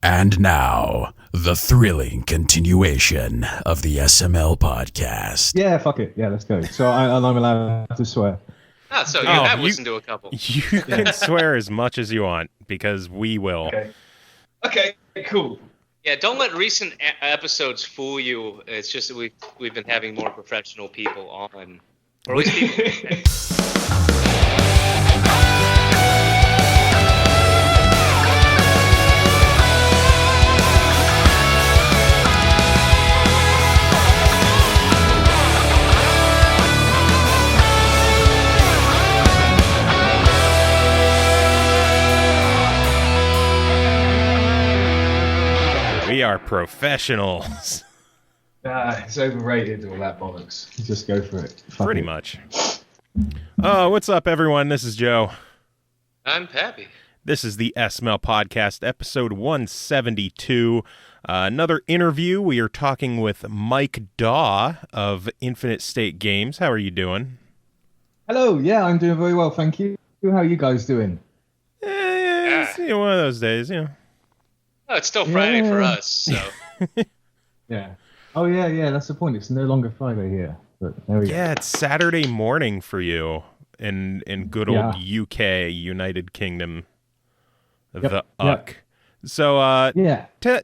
And now, the thrilling continuation of the SML podcast. Yeah, fuck it. Yeah, let's go. So I'm allowed to swear. Oh, so you have listened to a couple. You can swear as much as you want, because we will. Okay, cool. Yeah, don't let recent episodes fool you. It's just that we've been having more professional people on. Or at least people... We are professionals. It's overrated, all that bollocks. Just go for it. Pretty much. Oh, what's up, everyone? This is Joe. I'm Pappy. This is the SML Podcast, episode 172. Another interview. We are talking with Mike Daw of Infinite State Games. How are you doing? Hello. Yeah, I'm doing very well, thank you. How are you guys doing? It's one of those days, you know. Oh, it's still Friday for us, so... Yeah. Oh, yeah, that's the point. It's no longer Friday here. But there we go. Yeah, it's Saturday morning for you in good old UK, United Kingdom of the UK. So,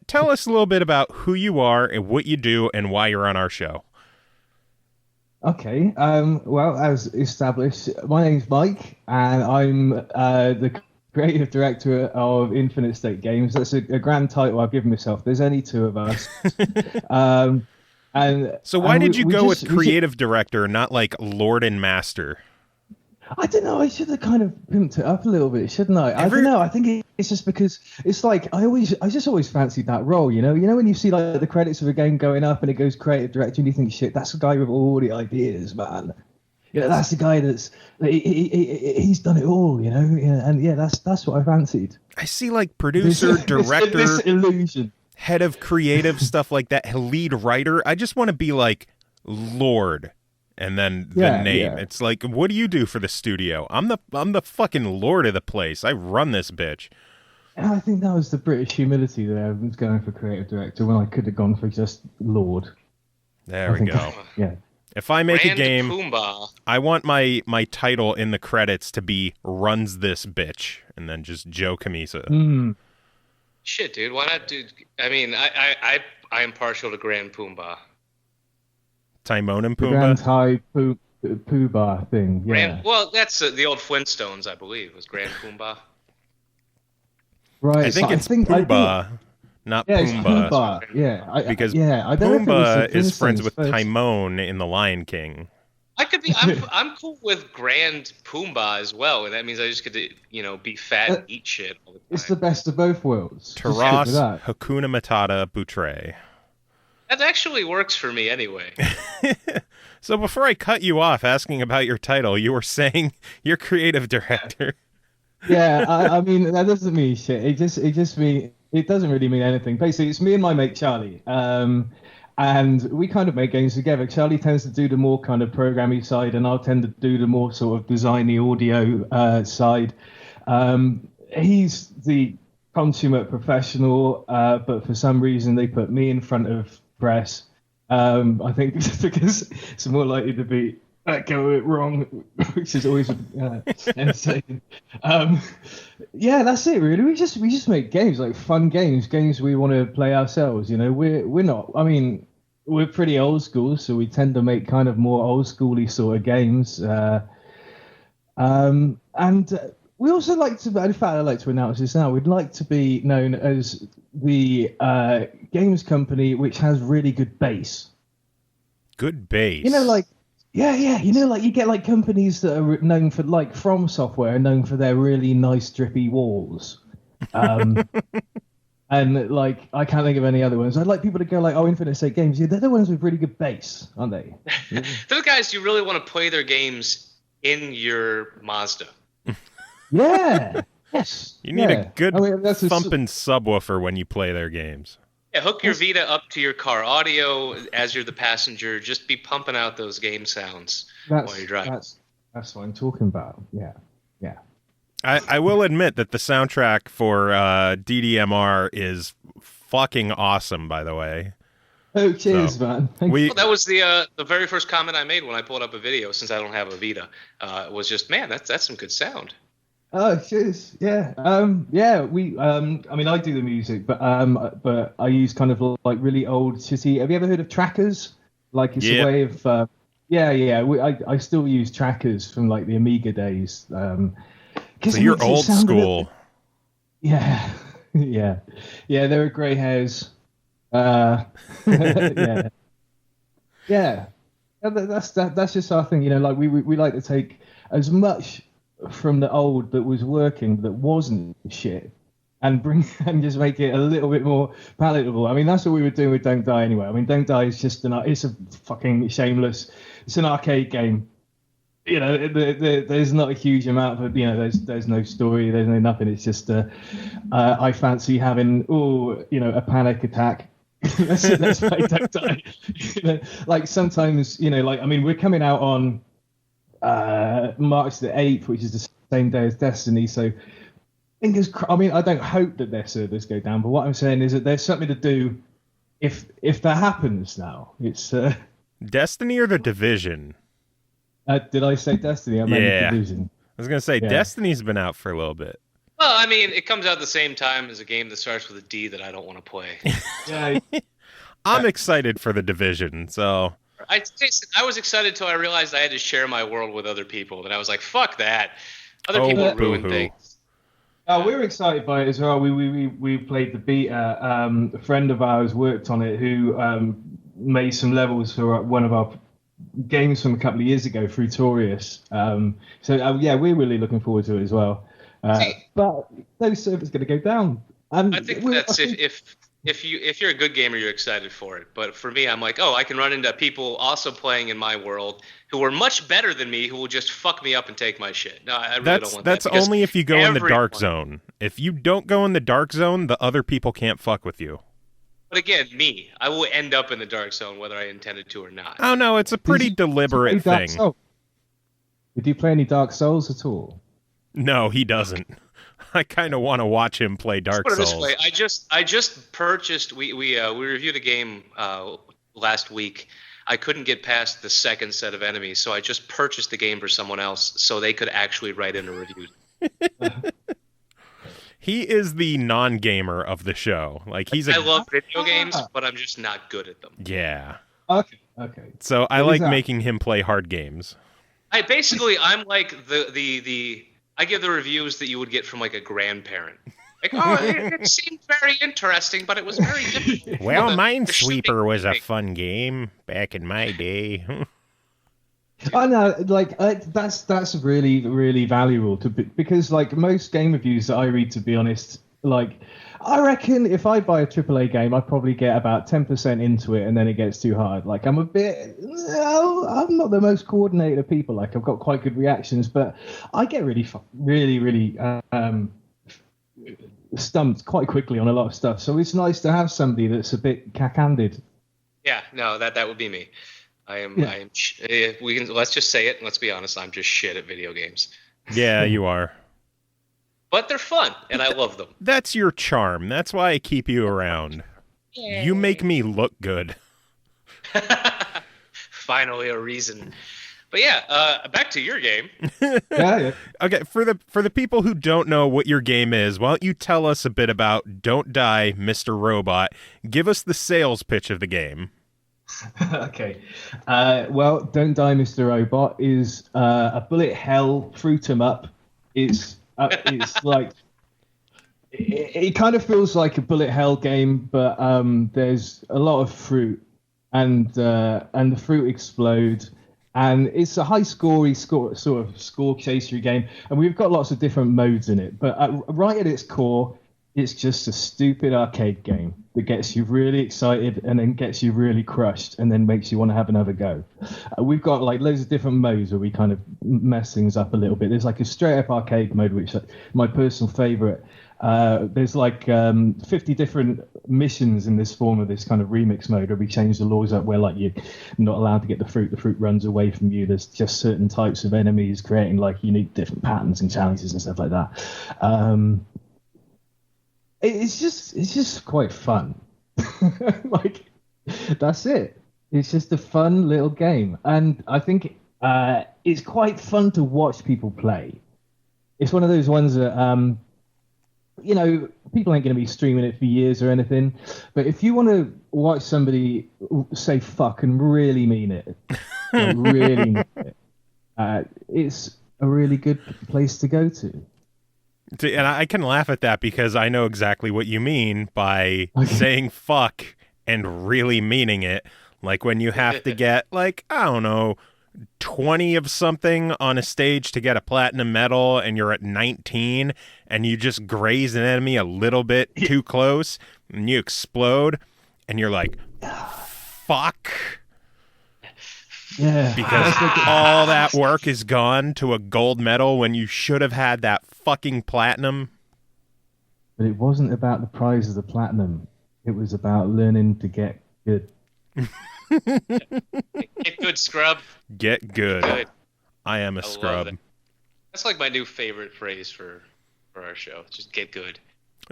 tell us a little bit about who you are and what you do and why you're on our show. Okay. Well, as established, my name's Mike, and I'm the creative director of Infinite State Games. That's a grand title I've given myself. There's only two of us. And so why did you go with creative director, not like Lord and Master? I don't know. I should have kind of pimped it up a little bit, shouldn't I? I don't know. I think it's just because it's like I just always fancied that role. You know when you see like the credits of a game going up and it goes creative director, and you think, shit, that's the guy with all the ideas, man. Yeah, that's the guy he's done it all, you know, and that's what I fancied. I see like producer, director, this illusion, head of creative, stuff like that, lead writer. I just want to be like Lord, and then the name. Yeah. It's like, what do you do for the studio? I'm the fucking Lord of the place. I run this bitch. And I think that was the British humility there. I was going for creative director when I could have gone for just Lord. There we go. Yeah. If I make a game, Pumbaa. I want my title in the credits to be "Runs This Bitch," and then just Joe Camisa. Shit, dude, why not do? I mean, I am partial to Grand Pumbaa. Timon and Pumbaa. Grand High Pumbaa thing. Yeah. Well, that's the old Flintstones, I believe, was Grand Pumbaa. Right. I think it's Pumbaa. Not Pumbaa. It's Pumbaa. Yeah. Because I don't Pumbaa is friends with Timon in The Lion King. I could be. I'm cool with Grand Pumbaa as well, and that means I just get to be fat and eat shit all the time. It's the best of both worlds. Taras Hakuna Matata Boutre. That actually works for me anyway. So before I cut you off asking about your title, you were saying you're creative director. Yeah, I mean that doesn't mean shit. It just means. It doesn't really mean anything. Basically, it's me and my mate Charlie, and we kind of make games together. Charlie tends to do the more kind of programmy side, and I'll tend to do the more sort of designy audio side. He's the consummate professional, but for some reason they put me in front of press. I think because it's more likely to be go it wrong, which is always entertaining. Yeah, that's it really. We just make games, like fun games we want to play ourselves. You know, we're not. I mean, we're pretty old school, so we tend to make kind of more old schooly sort of games. And we also like to. In fact, I'd like to announce this now. We'd like to be known as the games company which has really good bass. Good bass. You know, like. Yeah, you know, like you get like companies that are known for, like From Software, are known for their really nice drippy walls, and like I can't think of any other ones. I'd like people to go like, oh, Infinite State Games, yeah, they're the ones with really good bass, aren't they? They're the guys you really want to play their games in your Mazda. Yeah, yes. You need a good thumping subwoofer when you play their games. Yeah, hook your Vita up to your car audio as you're the passenger. Just be pumping out those game sounds while you're driving. That's what I'm talking about. Yeah. I will admit that the soundtrack for DDMR is fucking awesome, by the way. Oh, cheers, man. Well, that was the very first comment I made when I pulled up a video, since I don't have a Vita. Was just, man, that's some good sound. Oh, cheers. Yeah. Yeah. We. I mean, I do the music, but I use kind of like really old shitty. Have you ever heard of trackers? Like it's a way of. Yeah. I still use trackers from like the Amiga days. So you're old school. Yeah. Yeah. There are grey hairs. Yeah. Yeah. That's just our thing. You know, like we like to take as much from the old that was working, that wasn't shit, and just make it a little bit more palatable. I mean, that's what we were doing with Don't Die anyway. I mean, Don't Die is just it's a fucking shameless. It's an arcade game. You know, there's not a huge amount of, you know, there's no story, there's no nothing. It's just I fancy having a panic attack. let's play Don't Die. You know, like sometimes, you know, like I mean, we're coming out on March the 8th, which is the same day as Destiny. So I mean, I don't hope that their servers go down, but what I'm saying is that there's something to do if that happens now. It's Destiny or The Division? Did I say Destiny? I meant The Division. I was going to say, Destiny's been out for a little bit. Well, I mean, it comes out at the same time as a game that starts with a D that I don't want to play. Yeah. I'm excited for The Division, so... I was excited till I realized I had to share my world with other people, and I was like, "Fuck that!" Other people ruin things. Oh, we were excited by it as well. We played the beta. A friend of ours worked on it, who made some levels for one of our games from a couple of years ago, Fruitorious. Yeah, we're really looking forward to it as well. But those servers going to go down. And I think that's if you're a good gamer, you're excited for it. But for me, I'm like, I can run into people also playing in my world who are much better than me, who will just fuck me up and take my shit. No, I really don't want that. That's only if you go in the dark zone. If you don't go in the dark zone, the other people can't fuck with you. But again, I will end up in the dark zone whether I intended to or not. Oh no, it's a pretty deliberate thing. Did you play any Dark Souls at all? No, he doesn't. I kind of want to watch him play Dark Souls. This way. I just purchased. We reviewed a game last week. I couldn't get past the second set of enemies, so I just purchased the game for someone else so they could actually write in a review. He is the non-gamer of the show. Like I love video games, but I'm just not good at them. Yeah. Okay. So I like making him play hard games. I'm like I give the reviews that you would get from like a grandparent. Like, it seemed very interesting, but it was very difficult. Well, Minesweeper was a fun game back in my day. I know, like that's really, really valuable because like most game reviews that I read, to be honest, like I reckon if I buy a AAA game, I probably get about 10% into it and then it gets too hard. Like I'm not the most coordinated of people. Like I've got quite good reactions, but I get really stumped quite quickly on a lot of stuff. So it's nice to have somebody that's a bit cack-handed. Yeah, no, that would be me. Let's just say it. Let's be honest. I'm just shit at video games. Yeah, you are. But they're fun, and I love them. That's your charm. That's why I keep you around. Yay. You make me look good. Finally, a reason. But yeah, back to your game. Yeah. Okay, for the people who don't know what your game is, why don't you tell us a bit about Don't Die, Mr. Robot? Give us the sales pitch of the game. Okay. Well, Don't Die, Mr. Robot is a bullet hell fruit 'em up. It's like it kind of feels like a bullet hell game, but there's a lot of fruit, and the fruit explode, and it's a high sort of score chasery game, and we've got lots of different modes in it. But right at its core, it's just a stupid arcade game that gets you really excited and then gets you really crushed and then makes you want to have another go. We've got like loads of different modes where we kind of mess things up a little bit. There's like a straight up arcade mode, which is my personal favorite. There's like 50 different missions in this form of this kind of remix mode where we change the laws up where like you're not allowed to get the fruit runs away from you. There's just certain types of enemies creating like unique different patterns and challenges and stuff like that. It's just quite fun. Like, that's it. It's just a fun little game, and I think it's quite fun to watch people play. It's one of those ones that people ain't going to be streaming it for years or anything, but if you want to watch somebody say fuck and really mean it, like really mean it, it's a really good place to go to. And I can laugh at that because I know exactly what you mean by saying fuck and really meaning it. Like when you have to get, like, I don't know, 20 of something on a stage to get a platinum medal and you're at 19 and you just graze an enemy a little bit too close and you explode and you're like, fuck. Yeah. Because all that work is gone to a gold medal when you should have had that fucking platinum. But it wasn't about the prize of the platinum. It was about learning to get good. Get good, scrub. Get good. I am a scrub. That's like my new favorite phrase for our show. Just get good.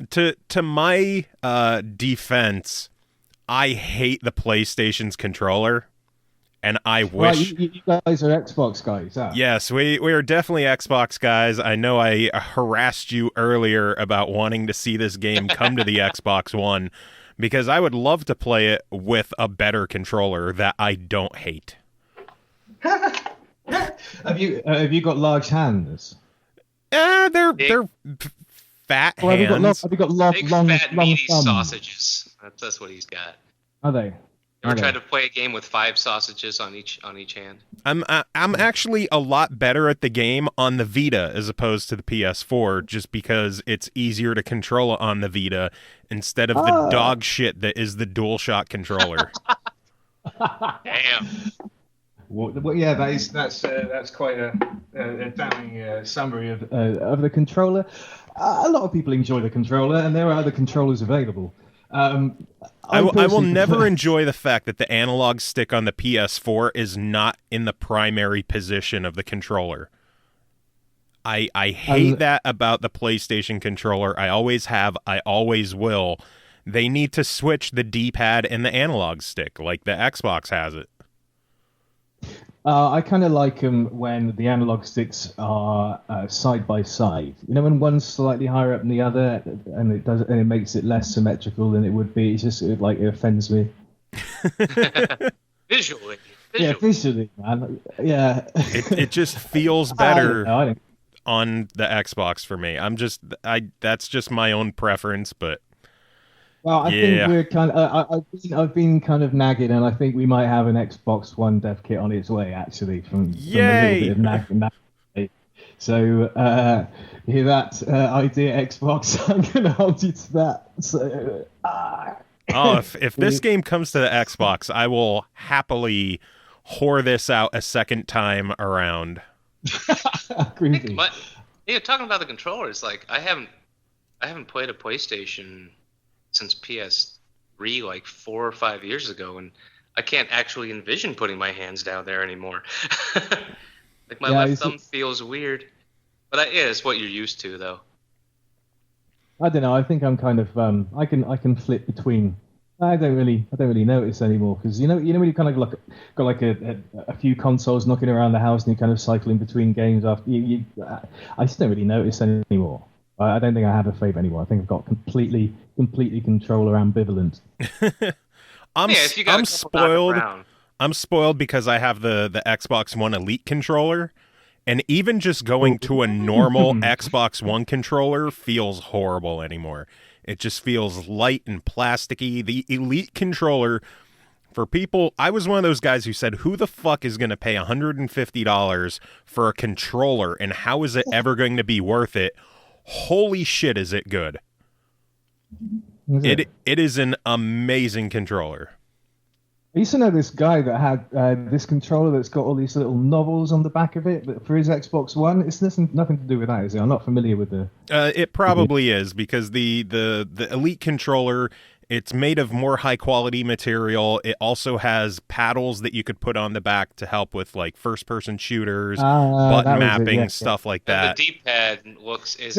To my defense, I hate the PlayStation's controller. And I wish... Well, you guys are Xbox guys, huh? Yes, we are definitely Xbox guys. I know I harassed you earlier about wanting to see this game come to the Xbox One, because I would love to play it with a better controller that I don't hate. Have you got large hands? They're fat hands. Have you got long, fat, meaty sausages? That's what he's got. Are they? Ever tried to play a game with 5 sausages on each hand? I'm actually a lot better at the game on the Vita as opposed to the PS4, just because it's easier to control it on the Vita instead of the dog shit that is the DualShock controller. Damn. Well, yeah, that's quite a damning summary of the controller. A lot of people enjoy the controller, and there are other controllers available. I will never enjoy the fact that the analog stick on the PS4 is not in the primary position of the controller. I hate that about the PlayStation controller. I always have, I always will. They need to switch the D-pad and the analog stick like the Xbox has it. I kind of like them when the analog sticks are side by side. You know, when one's slightly higher up than the other, and it makes it less symmetrical than it would be. It's just it offends me. Visually. Yeah, visually, man. Yeah. It just feels better on the Xbox for me. That's just my own preference, but. Well, I think we're kind of. I've been kind of nagging, and I think we might have an Xbox One dev kit on its way. Actually, from a little bit of nagging. So, hear that idea, Xbox? I'm going to hold you to that. So, if this game comes to the Xbox, I will happily whore this out a second time around. Creepy. But talking about the controllers, like I haven't played a PlayStation since PS3 like 4 or 5 years ago, and I can't actually envision putting my hands down there anymore. Like my left thumb feels weird, but it's what you're used to, though. I don't know. I think I'm kind of I can flip between. I don't really notice anymore because you know when you kind of got like a few consoles knocking around the house and you kind of cycling between games after I just don't really notice anymore. I don't think I have a favorite anymore. I think I've got completely controller ambivalent. I'm spoiled. I'm spoiled because I have the Xbox One Elite controller, and even just going to a normal Xbox One controller feels horrible anymore. It just feels light and plasticky. The Elite controller, for people, I was one of those guys who said, who the fuck is going to pay $150 for a controller, and how is it ever going to be worth it? Holy shit, is it good. It is an amazing controller. I used to know this guy that had this controller that's got all these little novels on the back of it, but for his Xbox One, it's nothing to do with that, is it? I'm not familiar with the... It probably is, because the Elite controller, it's made of more high-quality material. It also has paddles that you could put on the back to help with, like, first-person shooters, button mapping, stuff like that. The D-pad is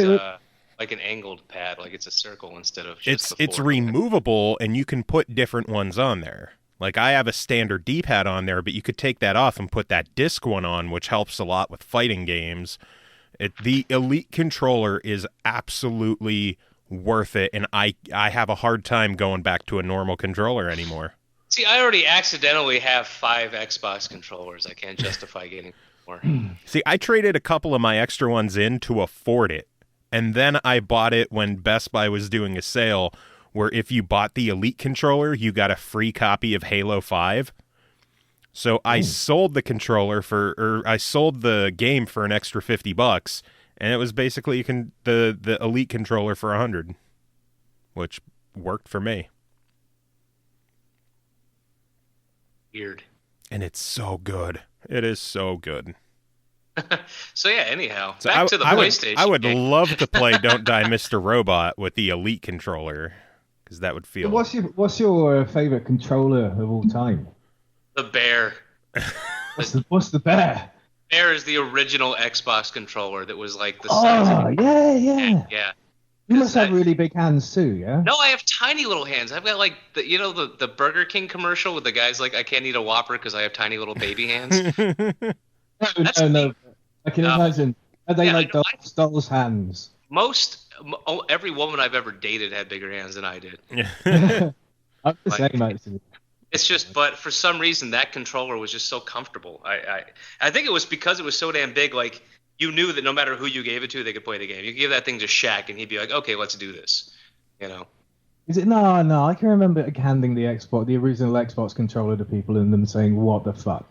like an angled pad, like it's a circle instead of just It's removable, and you can put different ones on there. Like, I have a standard D-pad on there, but you could take that off and put that disc one on, which helps a lot with fighting games. The Elite controller is absolutely worth it, and I have a hard time going back to a normal controller anymore. See, I already accidentally have 5 Xbox controllers. I can't justify getting more. See, I traded a couple of my extra ones in to afford it, and then I bought it when Best Buy was doing a sale where if you bought the Elite controller, you got a free copy of Halo 5. So I sold the controller I sold the game for an extra $50, and it was basically the Elite controller for $100, which worked for me. Weird. And it's so good. It is so good. So yeah, anyhow, back to the PlayStation. I would love to play Don't Die Mr. Robot with the Elite controller. That would feel. What's your favorite controller of all time? The Bear. What's the Bear? Bear is the original Xbox controller that was like the size. Yeah. You must have really big hands too, yeah? No, I have tiny little hands. I've got like the Burger King commercial with the guys like, I can't eat a Whopper because I have tiny little baby hands. No. I can imagine. Are they like doll's hands? Every woman I've ever dated had bigger hands than I did. I'm the same, actually. It's just, but for some reason, that controller was just so comfortable. I think it was because it was so damn big. Like, you knew that no matter who you gave it to, they could play the game. You could give that thing to Shaq, and he'd be like, "Okay, let's do this." You know? Is it? No. I can remember handing the original Xbox controller to people, and them saying, "What the fuck."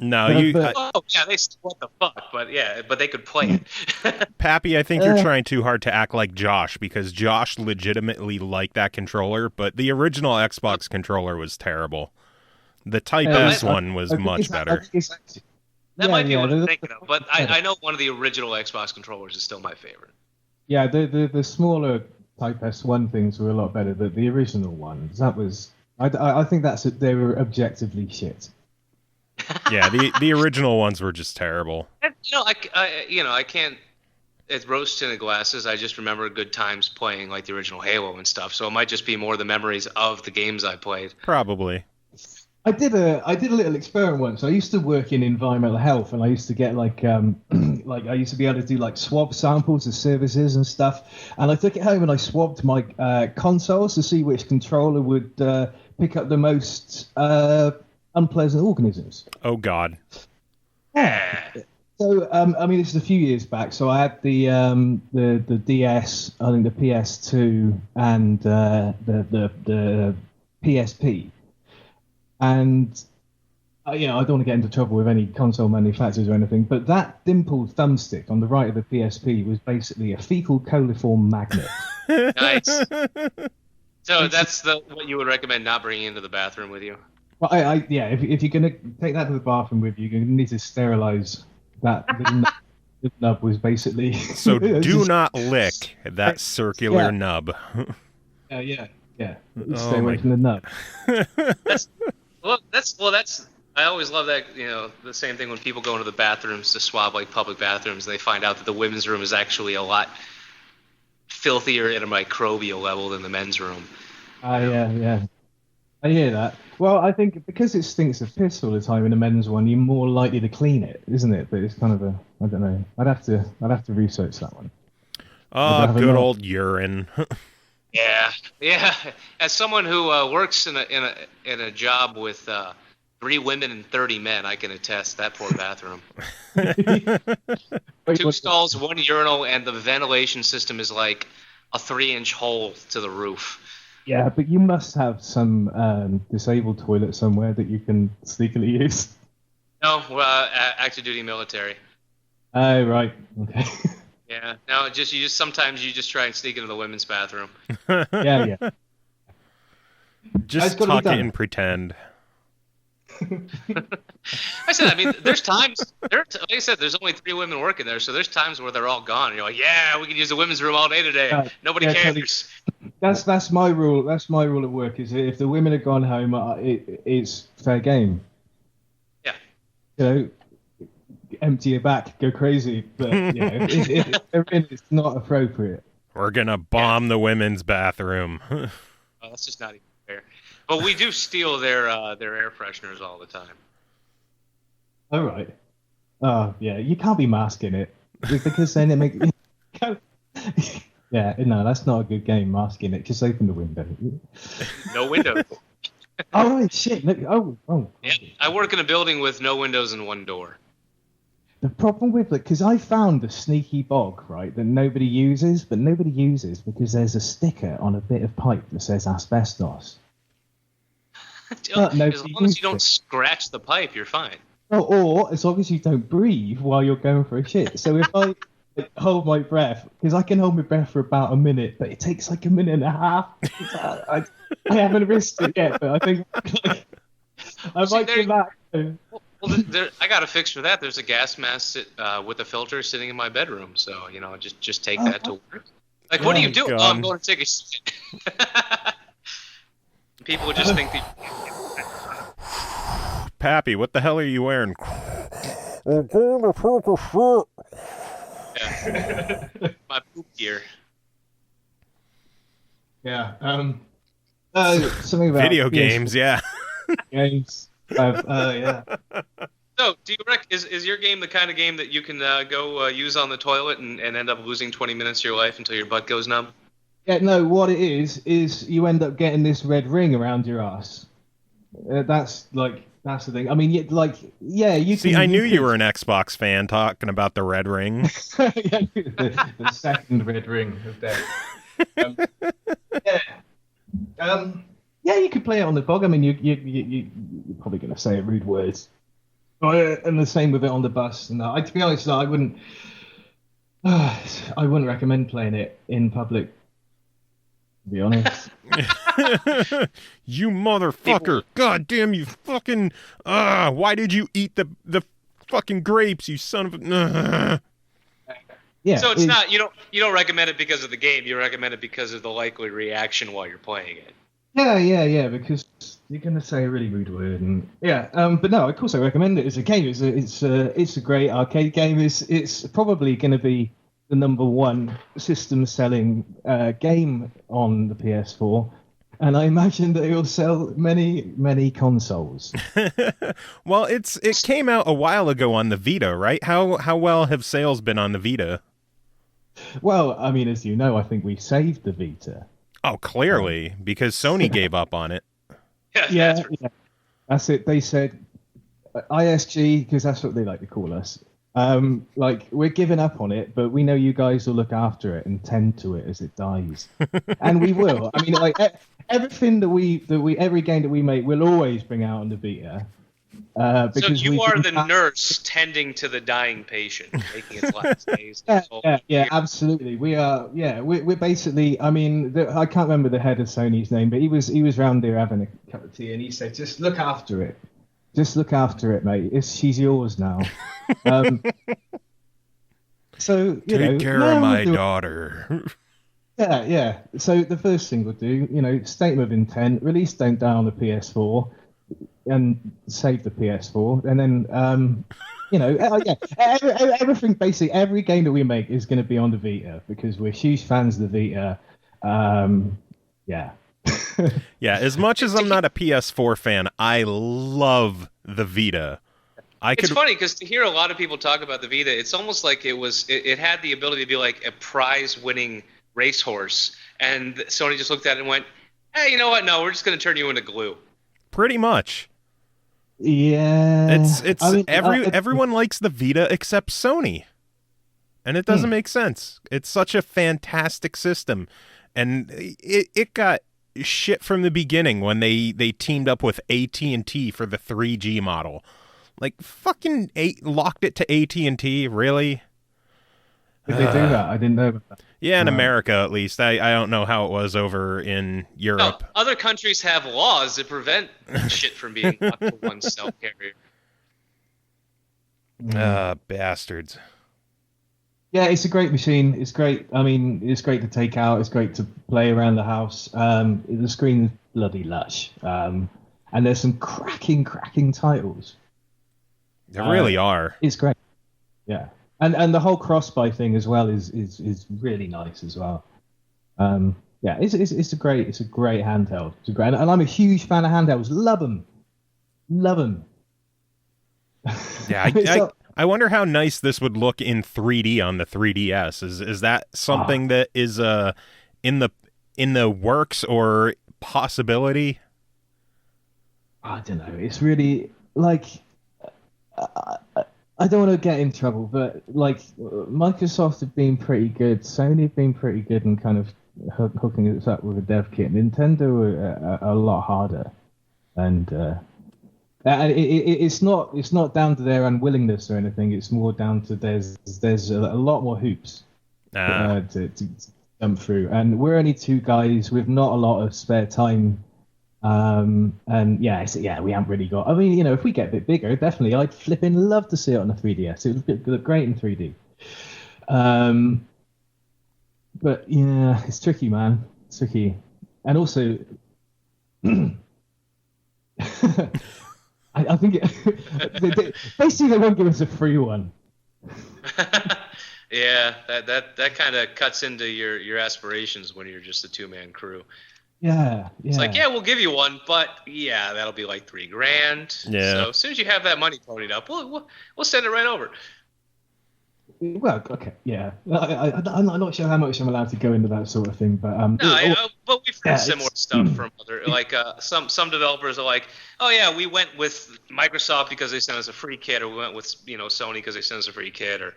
No, they said, what the fuck, but they could play it. Pappy, I think you're trying too hard to act like Josh, because Josh legitimately liked that controller, but the original Xbox controller was terrible. The Type S one was much better. That might be what I'm thinking of, but I know one of the original Xbox controllers is still my favorite. Yeah, the smaller Type S1 things were a lot better, but the original ones, that was... I think they were objectively shit. Yeah, the original ones were just terrible. I can't. It's rose-tinted glasses. I just remember good times playing like the original Halo and stuff. So it might just be more the memories of the games I played. Probably. I did a little experiment once. I used to work in environmental health, and I used to get like I used to be able to do like swab samples of services and stuff. And I took it home and I swabbed my consoles to see which controller would pick up the most unpleasant organisms. Oh God. Yeah. So this is a few years back. So I had the DS, I think the PS2, and the PSP, and I don't want to get into trouble with any console manufacturers or anything, but that dimpled thumbstick on the right of the PSP was basically a fecal coliform magnet. Nice. So that's what you would recommend not bringing into the bathroom with you? Well, if you're going to take that to the bathroom with you, you're going to need to sterilize that. The nub was basically... So do not lick that circular nub. Yeah. Stay away from the nub. That's I always love that, the same thing when people go into the bathrooms to swab like public bathrooms, and they find out that the women's room is actually a lot filthier at a microbial level than the men's room. Yeah. I hear that. Well, I think because it stinks of piss all the time in a men's one, you're more likely to clean it, isn't it? But it's kind of I don't know. I'd have to research that one. Good old urine. Yeah. As someone who works in a job with 3 women and 30 men, I can attest that poor bathroom. 2 stalls, 1 urinal, and the ventilation system is like a 3-inch hole to the roof. Yeah, but you must have some disabled toilet somewhere that you can sneakily use. No, active duty military. Oh, right. Okay. Yeah. No, sometimes you just try and sneak into the women's bathroom. Yeah. Just tuck it and pretend. I said, I mean, there's times like I said, there's only 3 women working there, so there's times where they're all gone. And you're like, yeah, we can use the women's room all day today. Nobody cares. Totally. That's my rule. That's my rule at work. Is if the women have gone home, it's fair game. Yeah. You know, empty your back, go crazy. But you know, it's not appropriate. We're gonna bomb the women's bathroom. That's just not even fair. But we do steal their air fresheners all the time. All right. Oh yeah, you can't be masking it because then it makes. Yeah, no, that's not a good game. Masking it. Just open the window. No windows. Oh right, shit. Oh. Yeah, I work in a building with no windows and 1 door. The problem with it, because I found a sneaky bog, right, that nobody uses because there's a sticker on a bit of pipe that says asbestos. As long as you don't scratch the pipe, you're fine. Or as long as you don't breathe while you're going for a shit. So if I hold my breath, because I can hold my breath for about a minute, but it takes like a minute and a half. I haven't risked it yet, but I think I might come back. Well, I got a fix for that. There's a gas mask with a filter sitting in my bedroom, so just take that to work. Like, what do you do? Oh, I'm going to take a shit. People would just think that. Pappy, what the hell are you wearing? Yeah. My poop gear. Yeah. Something about video games. Yeah. Games. Yeah. So, do you is your game the kind of game that you can go use on the toilet and end up losing 20 minutes of your life until your butt goes numb? Yeah, no, what it is you end up getting this red ring around your ass. That's the thing. I mean, you see. I knew you were an Xbox fan talking about the red ring. the second red ring of death. Yeah, you could play it on the bog. I mean, you're probably going to say rude words. And the same with it on the bus. And to be honest, I wouldn't recommend playing it in public. To be honest. You motherfucker! God damn you! Fucking! Why did you eat the fucking grapes? You son of a! Yeah. So it's not you don't recommend it because of the game. You recommend it because of the likely reaction while you're playing it. Yeah, because you're gonna say a really rude word, and but no, of course I recommend it as a game. It's a great arcade game. It's probably going to be the number 1 system selling game on the PS4, and I imagine that it will sell many consoles. Well, it came out a while ago on the Vita, right? How well have sales been on the Vita? Well, I mean, as you know, I think we saved the Vita. Oh, clearly, because Sony gave up on it. Yeah, that's it. They said ISG, because that's what they like to call us. We're giving up on it, but we know you guys will look after it and tend to it as it dies, and we will. I mean, everything every game that we make, we'll always bring out on the Vita. So you are the nurse tending to the dying patient, making its last days. Yeah, absolutely. We are. Yeah, we're basically. I mean, I can't remember the head of Sony's name, but he was round there having a cup of tea, and he said, "Just look after it. Just look after it, mate. She's yours now." So take care of my daughter. Yeah. So the first thing we'll do, statement of intent: release Don't Die on the PS4. And save the PS4, and then everything, basically every game that we make is going to be on the Vita because we're huge fans of the Vita. Yeah. Yeah, as much as I'm not a PS4 fan, I love the Vita. It's funny because to hear a lot of people talk about the Vita, it's almost like it had the ability to be like a prize-winning racehorse, and Sony just looked at it and went, "Hey, you know what? No, we're just going to turn you into glue." Pretty much. Yeah. Everyone likes the Vita except Sony. And it doesn't make sense. It's such a fantastic system. And it got shit from the beginning when they teamed up with AT&T for the 3G model. Like fucking locked it to AT&T, really? Did they do that? I didn't know about that. Yeah, in America at least. I don't know how it was over in Europe. No, other countries have laws that prevent shit from being up to one cell carrier. Bastards. Yeah, it's a great machine. It's great. I mean, it's great to take out. It's great to play around the house. The screen is bloody lush. And there's some cracking titles. There really are. It's great. Yeah. And the whole cross-buy thing as well is really nice as well. Yeah, it's a great handheld. It's a great, and I'm a huge fan of handhelds. Love them. Yeah, I wonder how nice this would look in 3D on the 3DS. Is that something that is in the works or possibility? I don't know. It's really like I don't want to get in trouble, but like Microsoft have been pretty good. Sony have been pretty good in kind of hooking us up with a dev kit. Nintendo are a lot harder, and it's not down to their unwillingness or anything. It's more down to there's a lot more hoops to jump through, and we're only two guys with not a lot of spare time. And we haven't really got. I mean, if we get a bit bigger, definitely, I'd flipping love to see it on a 3DS. It would look great in 3D. But yeah, it's tricky, man. It's tricky, and also, I think basically they won't give us a free one. Yeah, that kind of cuts into your aspirations when you're just a two-man crew. Yeah. It's like, yeah, we'll give you one, but yeah, that'll be like $3,000. Yeah. So as soon as you have that money ponied up, we'll send it right over. Well, okay, yeah. I'm not sure how much I'm allowed to go into that sort of thing, but but we've heard similar stuff from other some developers are like, oh yeah, we went with Microsoft because they sent us a free kit, or we went with Sony because they sent us a free kit, or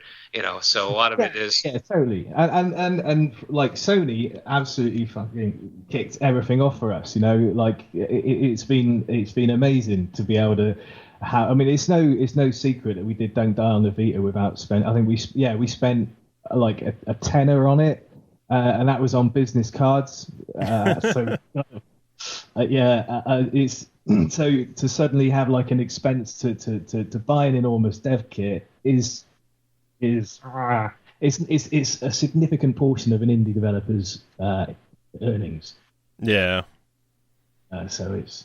so a lot of it is totally, and like Sony absolutely fucking kicked everything off for us. Like it's been amazing to be able to. I mean, it's no secret that we did Don't Die on the Vita without spend. I think we spent like a tenner on it, and that was on business cards. It's so to suddenly have like an expense to buy an enormous dev kit is it's a significant portion of an indie developer's earnings. Yeah. So it's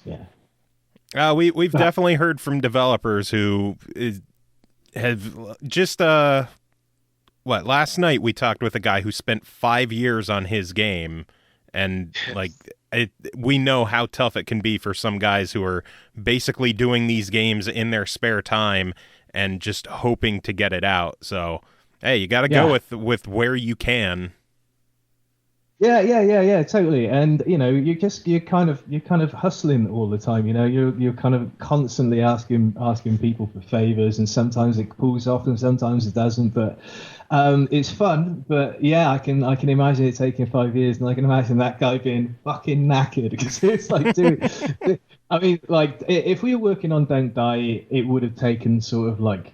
We've definitely heard from developers who have just last night we talked with a guy who spent 5 years on his game, and we know how tough it can be for some guys who are basically doing these games in their spare time and just hoping to get it out. So hey, you got to go with where you can. Yeah, totally. And you're kind of hustling all the time. You're kind of constantly asking people for favors, and sometimes it pulls off, and sometimes it doesn't. But it's fun. But yeah, I can imagine it taking 5 years, and I can imagine that guy being fucking knackered because it's like, dude. I mean, like if we were working on Don't Die, it would have taken sort of like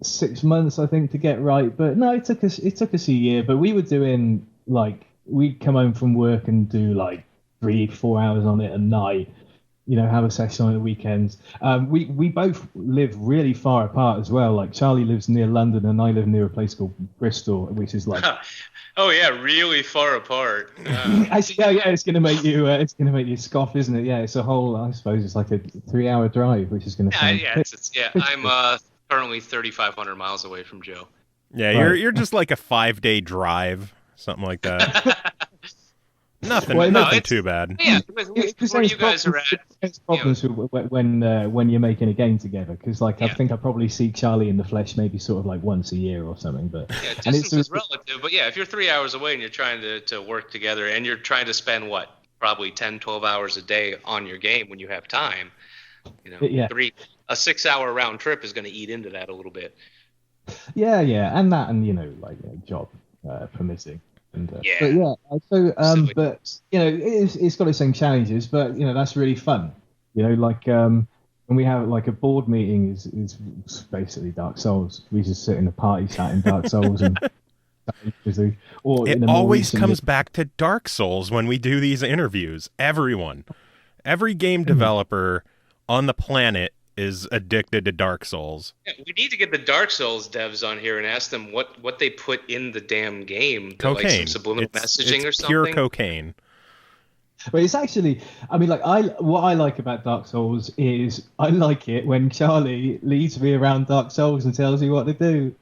6 months, I think, to get right. But no, it took us a year. But we were doing like. We'd come home from work and do like 3-4 hours on it a night, have a session on the weekends. We both live really far apart as well. Like Charlie lives near London and I live near a place called Bristol, which is like oh yeah, really far apart. It's gonna make you scoff, isn't it? Yeah, it's a whole. I suppose it's like a 3-hour drive, which is gonna. I'm currently 3,500 miles away from Joe. Yeah, you're just like a 5-day drive. Something like that. Nothing too bad. Yeah, where you guys are at. It's problems when you're making a game together, because I think I probably see Charlie in the flesh maybe sort of like once a year or something. But yeah, distance is relative. But yeah, if you're 3 hours away and you're trying to work together, and you're trying to spend probably 10-12 hours a day on your game when you have time, a 6-hour round trip is going to eat into that a little bit. Yeah, and that, and job permitting. And, but it's got its own challenges, but that's really fun. When we have like a board meeting is basically Dark Souls. We just sit in a party chat in Dark Souls and Or it always comes back to Dark Souls when we do these interviews. Every game developer on the planet is addicted to Dark Souls. Yeah, we need to get the Dark Souls devs on here and ask them what they put in the damn game. Cocaine. Like some subliminal messaging or something. Pure cocaine. But it's actually, I mean, like what I like about Dark Souls is I like it when Charlie leads me around Dark Souls and tells me what to do.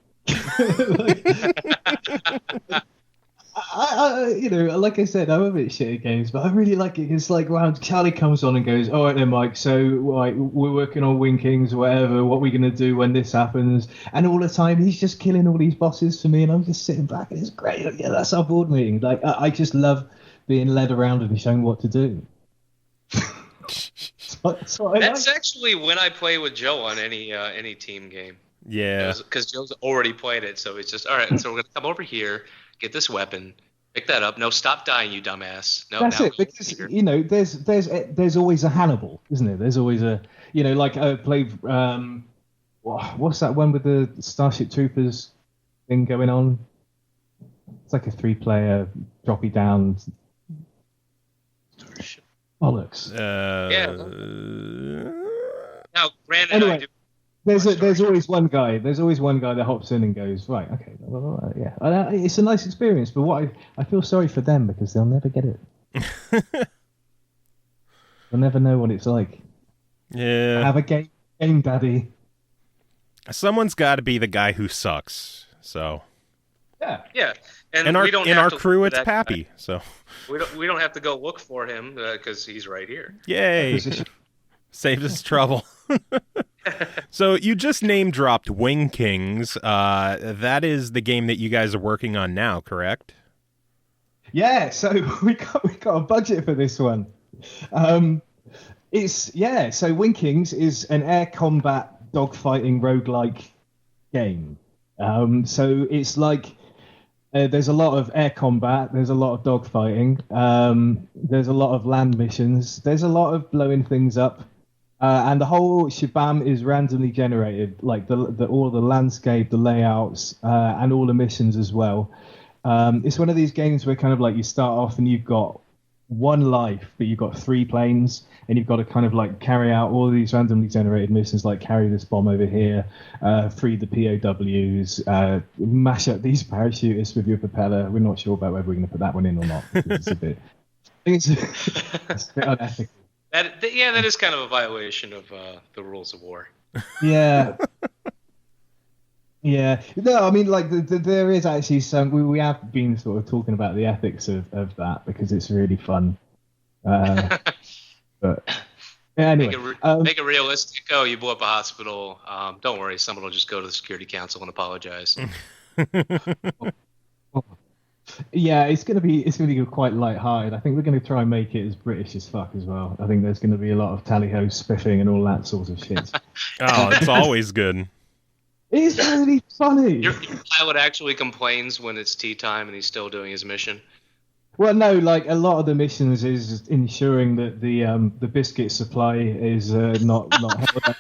Like I said, I'm a bit shit at games, but I really like it. It's like when Charlie comes on and goes, "All right then, Mike. So like, we're working on Wing Kings, whatever. What are we gonna do when this happens?" And all the time, he's just killing all these bosses for me, and I'm just sitting back, and it's great. Yeah, that's our board meeting. Like, I just love being led around and shown what to do. That's actually when I play with Joe on any team game. Yeah, because Joe's already played it, so it's just all right. So we're gonna come over here, get this weapon, pick that up. No, stop dying, you dumbass. No, that's it. Because there's always a Hannibal, isn't there? There's always a like I played. What's that one with the Starship Troopers thing going on? It's like a 3-player droppy down. Bollocks. Yeah. Now, granted, anyway, there's always one guy. There's always one guy that hops in and goes, right, okay, well, yeah. It's a nice experience, but I feel sorry for them because they'll never get it. They'll never know what it's like. Yeah. Have a game, daddy. Someone's got to be the guy who sucks. So. Yeah. And we don't in have our to crew, it's that Pappy. guy. So. We don't have to go look for him because he's right here. Yay! Saves us trouble. So you just name dropped Wing Kings. That is the game that you guys are working on now, correct? Yeah. So we got a budget for this one. So Wing Kings is an air combat dogfighting roguelike game. So it's like. There's a lot of air combat. There's a lot of dogfighting. There's a lot of land missions. There's a lot of blowing things up, and the whole shabam is randomly generated, like all the landscape, the layouts, and all the missions as well. It's one of these games where kind of like you start off and you've got one life, but you've got 3 planes, and you've got to kind of like carry out all these randomly generated missions, like carry this bomb over here, free the POWs, mash up these parachutists with your propeller. We're not sure about whether we're going to put that one in or not. It's a bit unethical. That is kind of a violation of the rules of war. Yeah. Yeah, no, I mean, like, there is actually some. We have been sort of talking about the ethics of that because it's really fun. But anyway, make it realistic. Oh, you blew up a hospital. Don't worry, someone will just go to the Security Council and apologize. Yeah, it's gonna be quite light-hearted. I think we're gonna try and make it as British as fuck as well. I think there's gonna be a lot of tally-ho spiffing and all that sort of shit. Oh, it's always good. It's really funny. Your pilot actually complains when it's tea time and he's still doing his mission. Well, no, like a lot of the missions is ensuring that the biscuit supply is not held up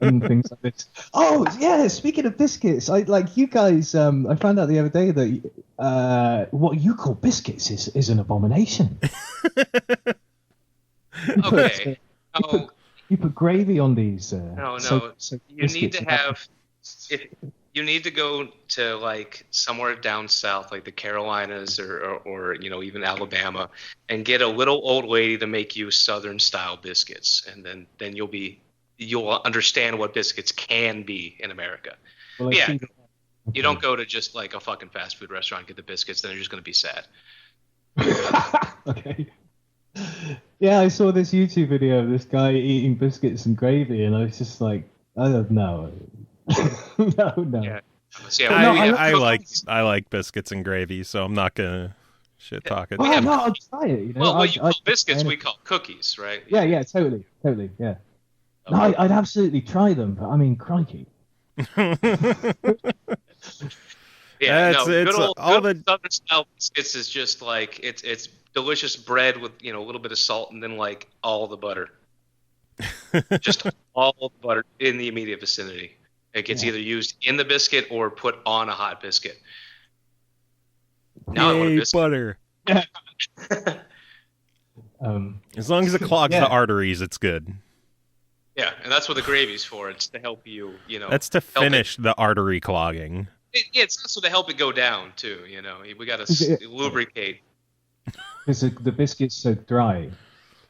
and things like this. Oh yeah, speaking of biscuits, you guys. I found out the other day that what you call biscuits is an abomination. Okay. You put gravy on these. No. You need to have. If you need to go to like somewhere down south, like the Carolinas or even Alabama, and get a little old lady to make you Southern style biscuits, and then you'll understand what biscuits can be in America. Well, you don't go to just like a fucking fast food restaurant and get the biscuits, then you're just going to be sad. Okay. Yeah, I saw this YouTube video of this guy eating biscuits and gravy, and I was just like, I don't know. No. Yeah. I like biscuits and gravy, so I'm not gonna shit talk it. Well, no, I'll try it. Well, you call biscuits, we call cookies, right? Yeah, totally, yeah. Okay. No, I'd absolutely try them, but I mean, crikey. Yeah, good old Southern style biscuits is just like it's delicious bread with a little bit of salt and then like all the butter, just all the butter in the immediate vicinity. It gets either used in the biscuit or put on a hot biscuit. Now I want a Yay, biscuit. butter. As long as it clogs the arteries, it's good. Yeah, and that's what the gravy's for. It's to help you, That's to finish the artery clogging. It's also to help it go down, too, We got to lubricate. Is the biscuits so dry?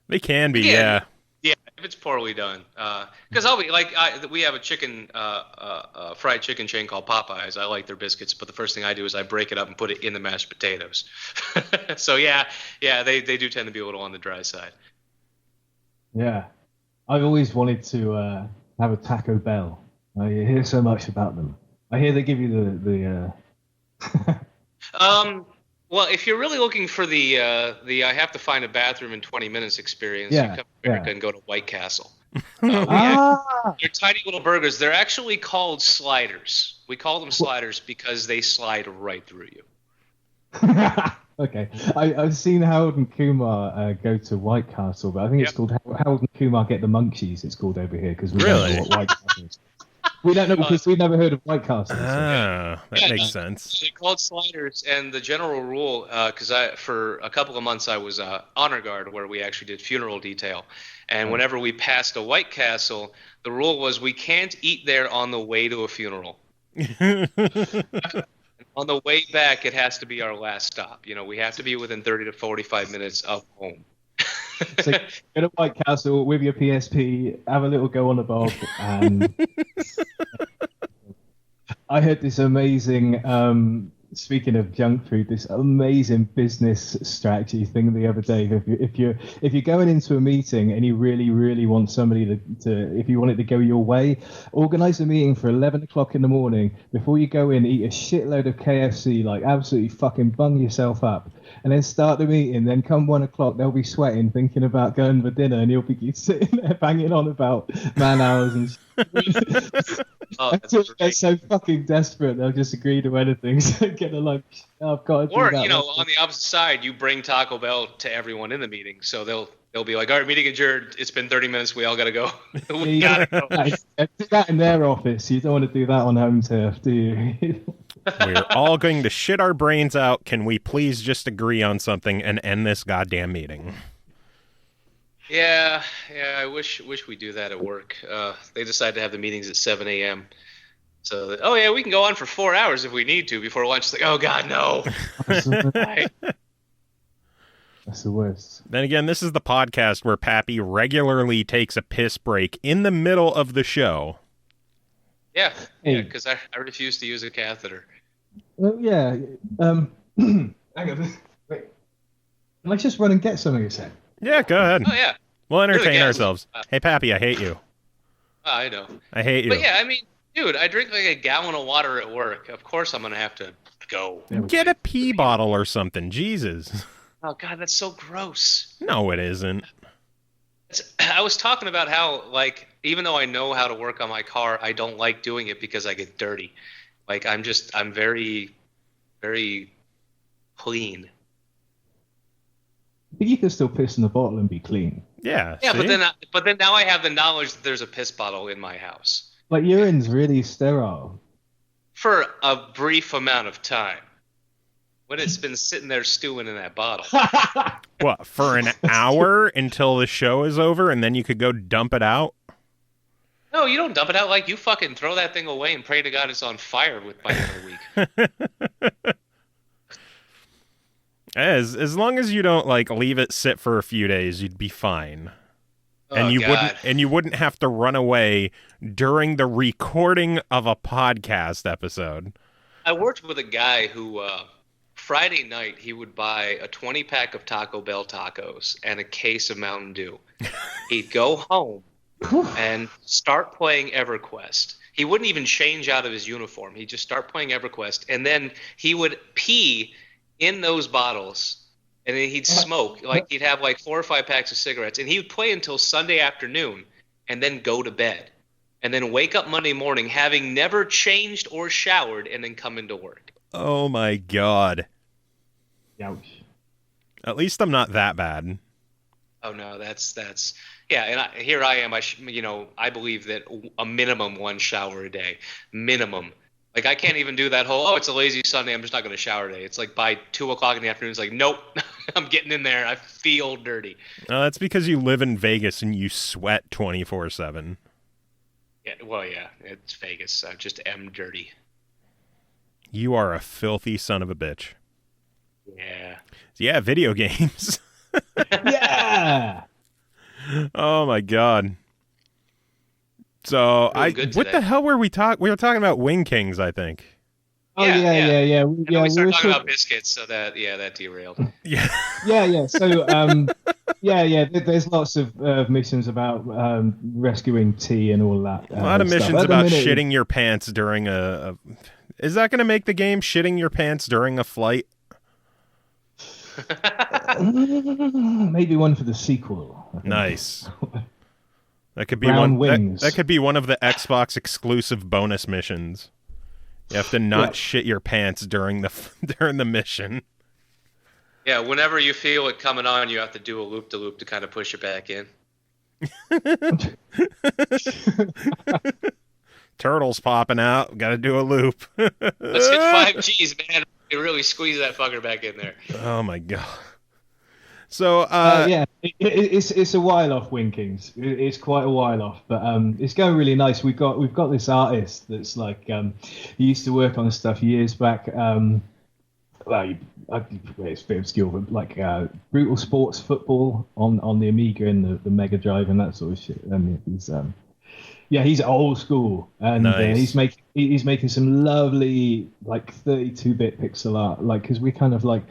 They can be, yeah. Yeah, if it's poorly done. Because we have a chicken, fried chicken chain called Popeyes. I like their biscuits, but the first thing I do is I break it up and put it in the mashed potatoes. So yeah, they do tend to be a little on the dry side. Yeah, I've always wanted to have a Taco Bell. I hear so much about them. I hear they give you the. Well, if you're really looking for the I have to find a bathroom in 20 minutes experience, you come to America and go to White Castle. They're tiny little burgers. They're actually called sliders. We call them sliders because they slide right through you. Okay. I've seen Harold and Kumar go to White Castle, but I think it's called Harold and Kumar Get the Munchies, it's called over here, because we don't know what White Castle is. We don't know because we've never heard of White Castle. That makes sense. They're called sliders, and the general rule, because for a couple of months I was honor guard where we actually did funeral detail, and whenever we passed a White Castle, the rule was we can't eat there on the way to a funeral. On the way back, it has to be our last stop. We have to be within 30 to 45 minutes of home. So go to White Castle with your PSP, have a little go on the bog, and I heard this amazing, speaking of junk food, this amazing business strategy thing the other day. If you're going into a meeting and you really, really want somebody to if you want it to go your way, organize a meeting for 11 o'clock in the morning. Before you go in, eat a shitload of KFC, like absolutely fucking bung yourself up. And then start the meeting. Then come 1 o'clock, they'll be sweating, thinking about going for dinner, and you'll be sitting there banging on about man hours and shit. They're so fucking desperate, they'll just agree to anything. So get a lunch. I've got to do that. Or, on the opposite side, you bring Taco Bell to everyone in the meeting, so they'll be like, all right, meeting adjourned. It's been 30 minutes. We all got to go. We got to go. Do that in their office. You don't want to do that on home turf, do you? We're all going to shit our brains out. Can we please just agree on something and end this goddamn meeting? Yeah. I wish we do that at work. They decide to have the meetings at 7 a.m. So, we can go on for 4 hours if we need to before lunch. It's like, oh God, no. That's the worst. Then again, this is the podcast where Pappy regularly takes a piss break in the middle of the show. Yeah, because I refuse to use a catheter. Well, yeah. Hang on. Wait. Let's just run and get something, you said. Yeah, go ahead. Oh, yeah. We'll entertain ourselves. Hey, Pappy, I hate you. I know. I hate you. But yeah, I mean, dude, I drink like a gallon of water at work. Of course I'm going to have to go. Get a pee bottle or something. Jesus. Oh, God, that's so gross. No, it isn't. I was talking about how, even though I know how to work on my car, I don't like doing it because I get dirty. I'm very, very clean. But you can still piss in the bottle and be clean. Yeah. Yeah, see? but then now I have the knowledge that there's a piss bottle in my house. Like urine's really sterile. For a brief amount of time. When it's been sitting there stewing in that bottle. What, for an hour until the show is over and then you could go dump it out? No, you don't dump it out. You fucking throw that thing away and pray to God it's on fire by the end of the week. As long as you don't leave it sit for a few days, you'd be fine. And you wouldn't have to run away during the recording of a podcast episode. I worked with a guy who Friday night he would buy a 20-pack of Taco Bell tacos and a case of Mountain Dew. He'd go home and start playing EverQuest. He wouldn't even change out of his uniform. He'd just start playing EverQuest, and then he would pee in those bottles, and then he'd smoke. He'd have 4 or 5 packs of cigarettes, and he would play until Sunday afternoon and then go to bed and then wake up Monday morning having never changed or showered and then come into work. Oh, my God. Ouch. At least I'm not that bad. Oh, no, that's yeah, and here I am. I believe that a minimum 1 shower a day. Minimum. Like, I can't even do that whole, it's a lazy Sunday, I'm just not going to shower today. It's like by 2 o'clock in the afternoon, it's like, nope, I'm getting in there. I feel dirty. That's because you live in Vegas and you sweat 24/7. Yeah, well, yeah, it's Vegas. I just am dirty. You are a filthy son of a bitch. Yeah. Yeah, video games. Yeah. Oh my god. So what the hell were we talking? We were talking about Wing Kings, I think. Oh yeah. We started talking about biscuits, so that derailed. Yeah. Yeah. So there's lots of missions about rescuing T and all that. A lot of missions about shitting your pants during a. Is that going to make the game shitting your pants during a flight? Maybe one for the sequel. Nice. That could be one. That could be one of the Xbox exclusive bonus missions. You have to not shit your pants during the mission. Yeah, whenever you feel it coming on, you have to do a loop-de-loop to kind of push it back in. Turtles popping out. Got to do a loop. Let's hit 5Gs, man. You really squeeze that fucker back in there. Oh my god. So it's a while off, Wing Kings. It's quite a while off, but it's going really nice. We've got this artist that's like he used to work on stuff years back. It's a bit obscure, but like Brutal Sports Football on the Amiga and the Mega Drive and that sort of shit. And he's old school, and nice. he's making some lovely like 32-bit pixel art. Like, because we kind of like.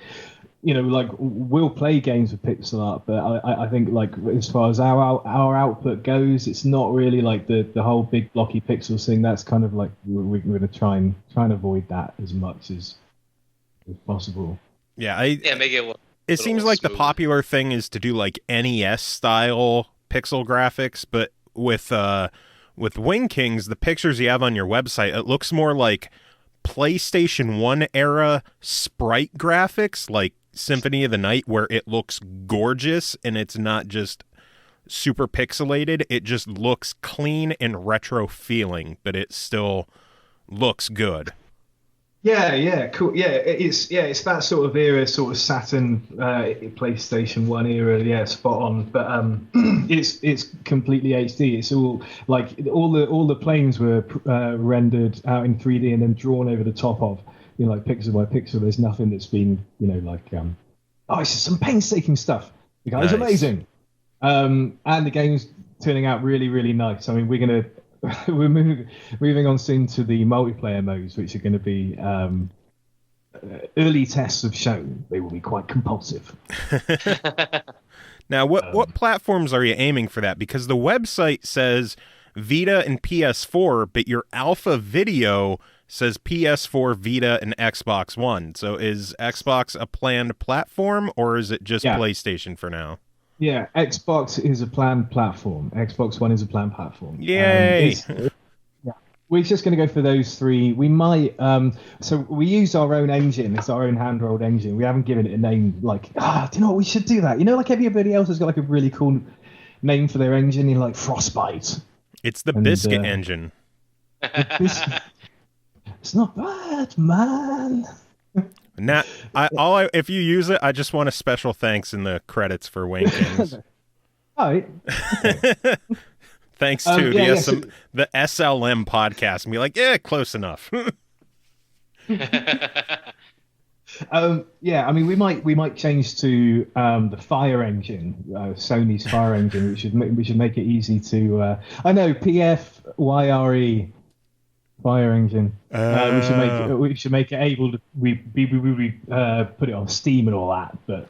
Like we'll play games with pixel art, but I think like as far as our output goes, it's not really like the whole big blocky pixels thing. That's kind of like we're going to try and avoid that as much as possible. Yeah, make it. It seems like smooth. The popular thing is to do like NES style pixel graphics, but with Wing Kings, the pictures you have on your website, it looks more like PlayStation 1 era sprite graphics, like Symphony of the Night, where it looks gorgeous and it's not just super pixelated. It just looks clean and retro feeling, but it still looks good. Yeah, cool. Yeah, it's that sort of era, sort of Saturn, PlayStation 1 era. Yeah, spot on. But it's completely HD. It's all like all the planes were rendered out in 3D and then drawn over the top of, like pixel by pixel. There's nothing that's been, it's just some painstaking stuff. The guy's amazing. And the game's turning out really, really nice. I mean, we're moving on soon to the multiplayer modes, which are going to be early tests have shown they will be quite compulsive. Now, what platforms are you aiming for that? Because the website says Vita and PS4, but your alpha video says PS4, Vita, and Xbox One. So is Xbox a planned platform, or is it just PlayStation for now? Yeah, Xbox is a planned platform. Xbox One is a planned platform. Yay! We're just going to go for those three. We might. So we use our own engine. It's our own hand-rolled engine. We haven't given it a name. Like, do you know what? We should do that. Like everybody else has got like a really cool name for their engine. Like Frostbite. It's the Biscuit engine. It's not bad, man. Now, if you use it, I just want a special thanks in the credits for Wing Kings. All right. Thanks to the SLM podcast, and be like, close enough. I mean, we might change to the Fire engine, Sony's Fire engine, which should make it easy to. I know PFYRE. Fire engine. We should make it able to put it on Steam and all that. But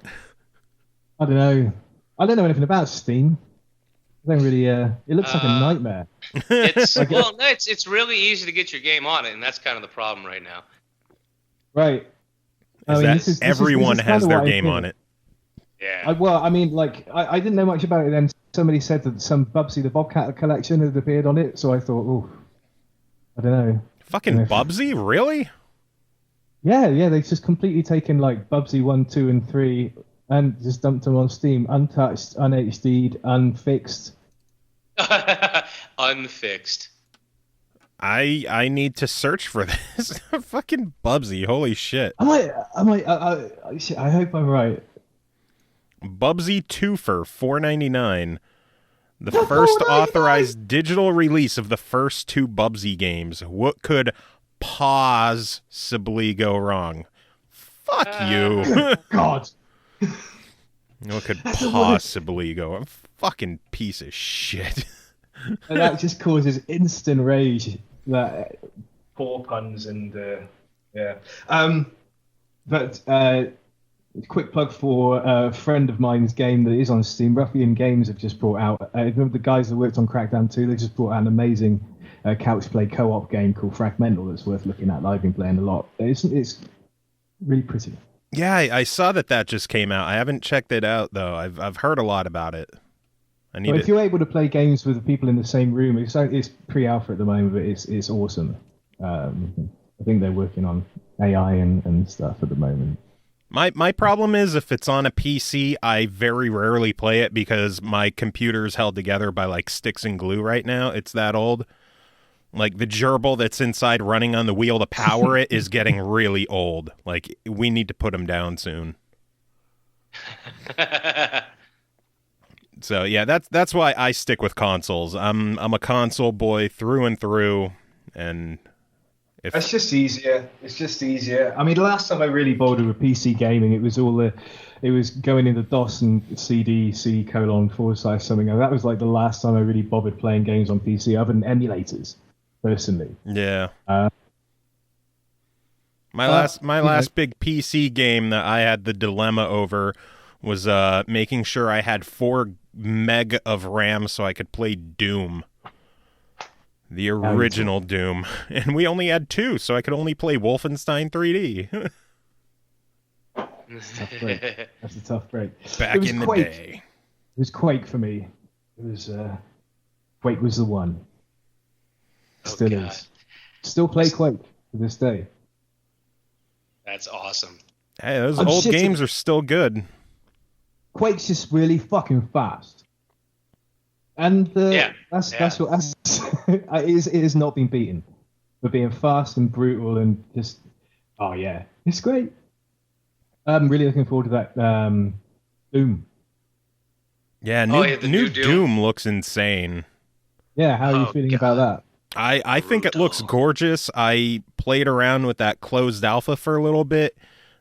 I don't know. I don't know anything about Steam. I don't really. It looks like a nightmare. It's really easy to get your game on it, and that's kind of the problem right now. Right. Everyone has their game on it. Yeah. I didn't know much about it. Then somebody said that some Bubsy the Bobcat collection had appeared on it, so I thought, I don't know. Fucking Bubsy? Really? Yeah, they've just completely taken like Bubsy 1, 2, and 3 and just dumped them on Steam, untouched, unHD'd, unfixed. Unfixed. I need to search for this. Fucking Bubsy, holy shit. I hope I'm right. Bubsy 2 for $4.99. The first authorized digital release of the first 2 Bubsy games. What could possibly go wrong? Fuck you. God. What could possibly go wrong? Fucking piece of shit. And that just causes instant rage. That poor puns and yeah. But quick plug for a friend of mine's game that is on Steam. Ruffian Games have just brought out. Remember the guys that worked on Crackdown 2? They just brought out an amazing couch play co-op game called Fragmental that's worth looking at. I've been playing a lot. It's really pretty. Yeah, I saw that just came out. I haven't checked it out though. I've heard a lot about it. If you're able to play games with people in the same room, it's pre-alpha at the moment, but it's awesome. I think they're working on AI and stuff at the moment. My problem is if it's on a PC, I very rarely play it because my computer's held together by like sticks and glue right now. It's that old. Like the gerbil that's inside running on the wheel to power it is getting really old. Like we need to put him down soon. So yeah, that's why I stick with consoles. I'm a console boy through and through, and it's just easier. It's just easier. I mean, the last time I really bothered with PC gaming, it was going into DOS and CD:/something. That was like the last time I really bothered playing games on PC, other than emulators, personally. Yeah. My last big PC game that I had the dilemma over was making sure I had 4 meg of RAM so I could play Doom. The original Doom. And we only had 2, so I could only play Wolfenstein 3D. That's a tough break. Back in the day. It was Quake for me. It was Quake was the one. Still is. Still play Quake to this day. That's awesome. Hey, those old games are still good. Quake's just really fucking fast, and it has not been beaten for being fast and brutal and just it's great. I'm really looking forward to that Doom. Yeah, new Doom looks insane. Yeah, how are you feeling about that? I think it looks gorgeous. I played around with that closed alpha for a little bit.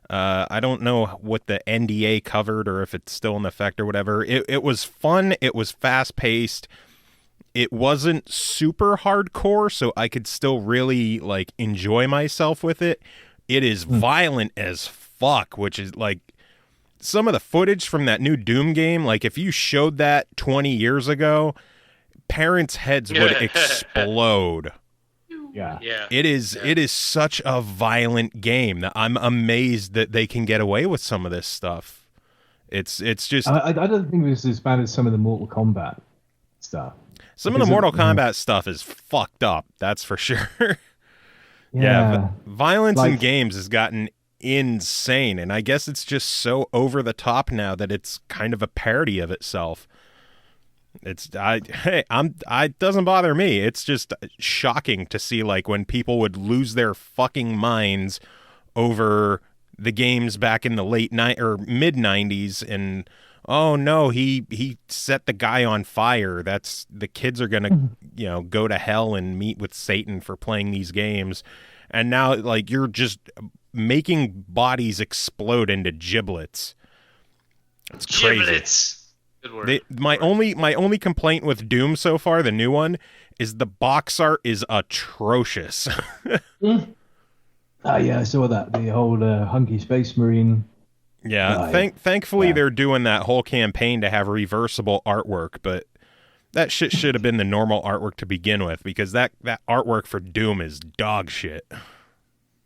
I don't know what the NDA covered or if it's still in effect or whatever. It was fun. It was fast-paced. It wasn't super hardcore, so I could still really like enjoy myself with it. It is violent as fuck, which is like some of the footage from that new Doom game. Like if you showed that 20 years ago, parents' heads would explode. Yeah. It is such a violent game that I'm amazed that they can get away with some of this stuff. It's just I don't think it was as bad as some of the Mortal Kombat stuff. Some of the Mortal Kombat stuff is fucked up, that's for sure. Yeah, violence in games has gotten insane, and I guess it's just so over the top now that it's kind of a parody of itself. It doesn't bother me. It's just shocking to see like when people would lose their fucking minds over the games back in the mid 90s and oh no, he set the guy on fire. That's the kids are going to, go to hell and meet with Satan for playing these games. And now like you're just making bodies explode into giblets. It's crazy. Giblets. My only complaint with Doom so far, the new one, is the box art is atrocious. Yeah, I saw that. The whole hunky space marine. Yeah, thankfully they're doing that whole campaign to have reversible artwork, but that shit should have been the normal artwork to begin with, because that artwork for Doom is dog shit.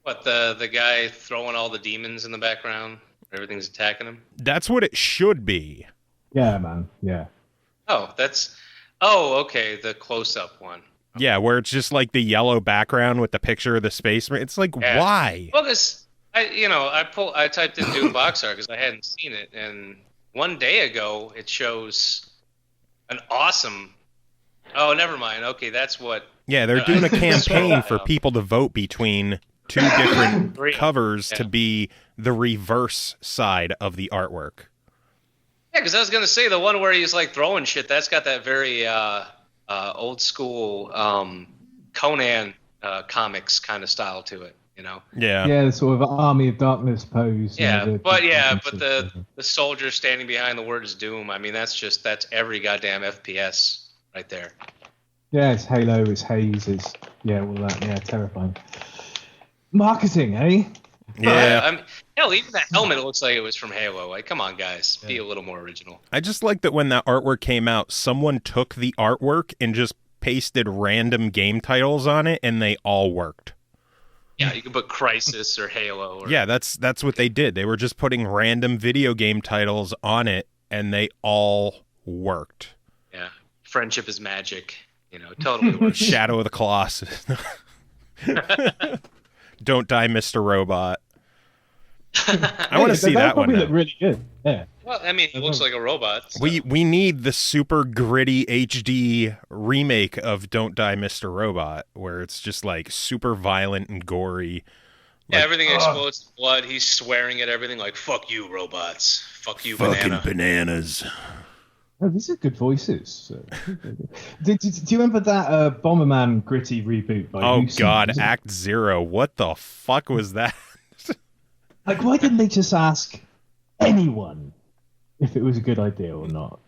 What, the guy throwing all the demons in the background? Everything's attacking him? That's what it should be. Yeah, man. Yeah. Okay, the close-up one. Yeah, where it's just like the yellow background with the picture of the space. It's like, why? Well, because I typed in Doom box art because I hadn't seen it, and one day ago it shows an awesome Oh, never mind. Okay, that's what. Yeah, they're doing a campaign for people to vote between two different covers to be the reverse side of the artwork. Yeah, because I was gonna say the one where he's like throwing shit. That's got that very old school Conan comics kind of style to it. You know. Yeah. Yeah, the sort of Army of Darkness pose. Yeah, but the soldier standing behind the words Doom. I mean, that's every goddamn FPS right there. Yeah, it's Halo, it's Haze, it's all that. Yeah, terrifying. Marketing, eh? Yeah. I mean, hell, even that helmet looks like it was from Halo. Like, come on, guys, be a little more original. I just like that when that artwork came out, someone took the artwork and just pasted random game titles on it, and they all worked. Yeah, you can put Crysis or Halo. Yeah, that's what they did. They were just putting random video game titles on it, and they all worked. Yeah, Friendship is Magic. You know, totally works. Shadow of the Colossus. Don't Die, Mr. Robot. I want to see that one. Look really good. Yeah. Well, I mean, he looks like a robot. So. We need the super gritty HD remake of Don't Die, Mr. Robot, where it's just like super violent and gory. Yeah, everything explodes in blood. He's swearing at everything like "fuck you, robots," "fuck you, fucking bananas." Oh, these are good voices. Do you remember that Bomberman gritty reboot? By Oh UC? God, Act Zero. What the fuck was that? Like, why didn't they just ask anyone if it was a good idea or not?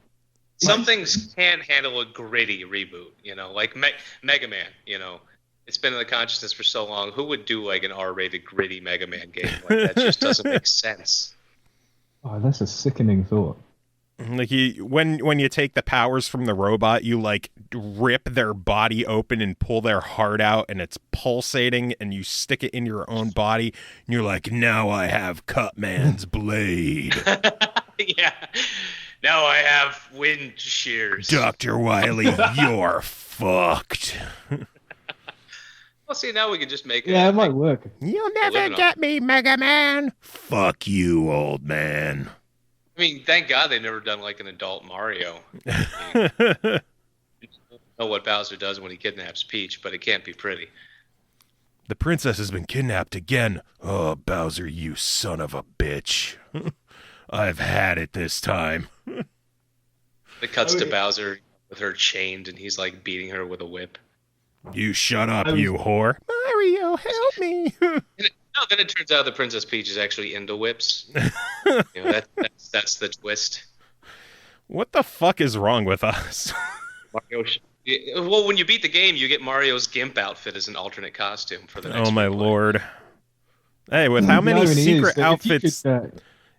Some things can handle a gritty reboot, you know, like Mega Man. You know, it's been in the consciousness for so long. Who would do like an R-rated gritty Mega Man game? Like, that just doesn't make sense. Oh, that's a sickening thought. Like when you take the powers from the robot, you like rip their body open and pull their heart out, and it's pulsating, and you stick it in your own body, and you're like, now I have Cutman's blade. Yeah. Now I have wind shears. Dr. Wily, you're fucked. Well, see, now we can just make it. Yeah, it might work. You'll never get me, Mega Man. Fuck you, old man. I mean, thank God they've never done like an adult Mario. I mean, you know what Bowser does when he kidnaps Peach, but it can't be pretty. The princess has been kidnapped again. Oh, Bowser, you son of a bitch. I've had it this time. It cuts to Bowser with her chained, and he's like beating her with a whip. You shut up, you whore. Mario, help me. No, then it turns out the Princess Peach is actually into whips. You know, that's the twist. What the fuck is wrong with us? Mario. Well, when you beat the game, you get Mario's Gimp outfit as an alternate costume for the next. Oh my lord! Hey, with how many secret outfits?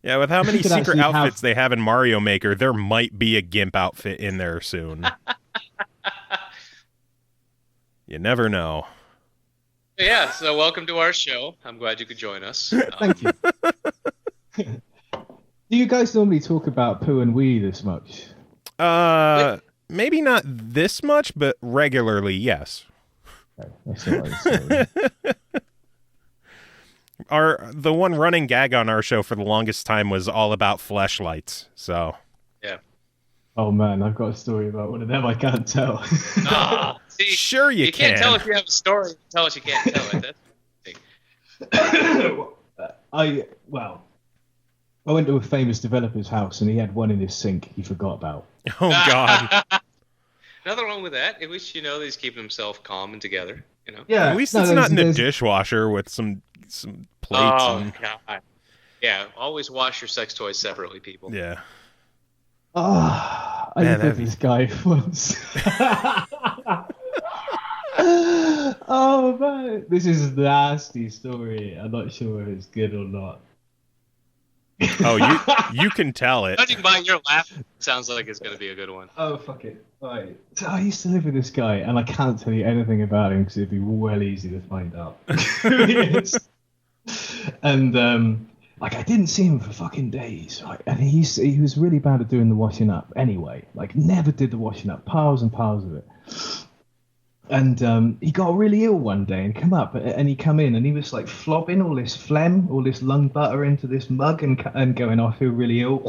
Yeah, with how many secret outfits they have in Mario Maker, there might be a Gimp outfit in there soon. You never know. Yeah, so welcome to our show. I'm glad you could join us. Thank you. Do you guys normally talk about poo and wee this much? Maybe not this much, but regularly, yes. Okay, that's all right, the one running gag on our show for the longest time was all about fleshlights. So. Yeah. Oh man, I've got a story about one of them. I can't tell. See, sure you can. You can't tell if you have a story. Tell us you can't tell it. That's I went to a famous developer's house and he had one in his sink he forgot about. Oh God. Nothing wrong with that. At least he's keeping himself calm and together. You know. Yeah. At least it's not in the dishwasher with some plates. Oh God. Yeah. Always wash your sex toys separately, people. Yeah. I lived with this guy once. Oh man, this is a nasty story. I'm not sure if it's good or not. Oh, you can tell it. Judging by your laugh, it sounds like it's going to be a good one. Oh, fuck it. Right. So I used to live with this guy, and I can't tell you anything about him because it'd be well easy to find out who he is. And I didn't see him for fucking days. Right? And he was really bad at doing the washing up anyway. Like, never did the washing up. Piles and piles of it. And he got really ill one day and come up and he come in and he was like flobbing all this phlegm, all this lung butter into this mug and going, oh, I feel really ill.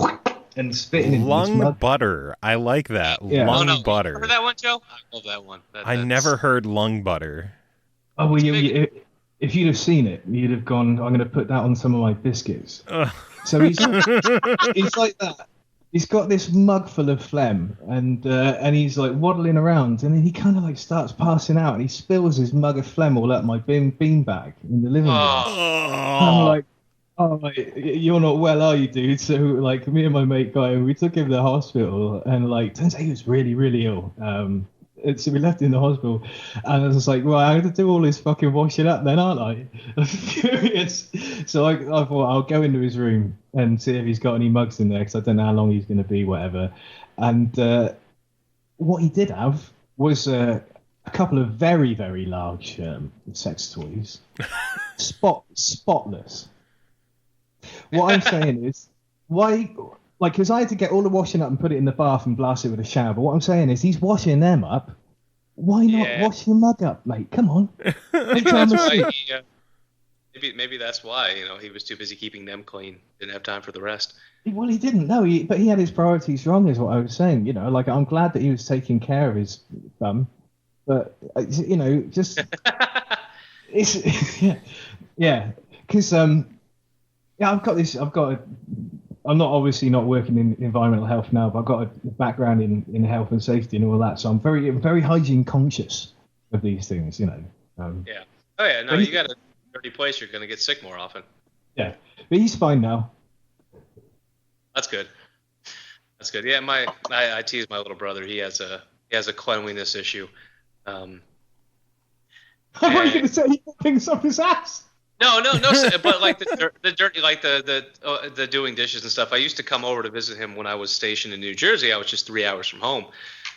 and spitting in lung butter. I like that. Yeah. Lung butter. You heard that one, Joe? I love that one. I never heard lung butter. Oh, well, if you'd have seen it, you'd have gone, I'm going to put that on some of my biscuits. So he's like that. He's got this mug full of phlegm, and he's like waddling around, and then he kind of like starts passing out, and he spills his mug of phlegm all up my bean bag in the living room. I'm like, oh, you're not well, are you, dude? So like, me and my mate got him. We took him to the hospital, and like, turns out he was really, really ill. So we left him in the hospital, and I was like, well, I have to do all this fucking washing up then, aren't I? I'm furious. So I thought I'll go into his room and see if he's got any mugs in there, because I don't know how long he's going to be, whatever. And what he did have was a couple of very, very large sex toys, spotless. What I'm saying is, why? Like, because I had to get all the washing up and put it in the bath and blast it with a shower. But what I'm saying is, he's washing them up. Why not wash your mug up, mate? Come on. Maybe that's why. Maybe that's why. He was too busy keeping them clean. Didn't have time for the rest. Well, he didn't. No, but he had his priorities wrong, is what I was saying. Like, I'm glad that he was taking care of his bum, but just it's yeah. Because I'm obviously not working in environmental health now, but I've got a background in health and safety and all that, so I'm very hygiene conscious of these things, Yeah. Oh yeah. No, you got a dirty place, you're gonna get sick more often. Yeah, but he's fine now. That's good. Yeah, I tease my little brother. He has a cleanliness issue. I was going to say he put things up his ass. No, but like the dirty, like the doing dishes and stuff. I used to come over to visit him when I was stationed in New Jersey. I was just 3 hours from home,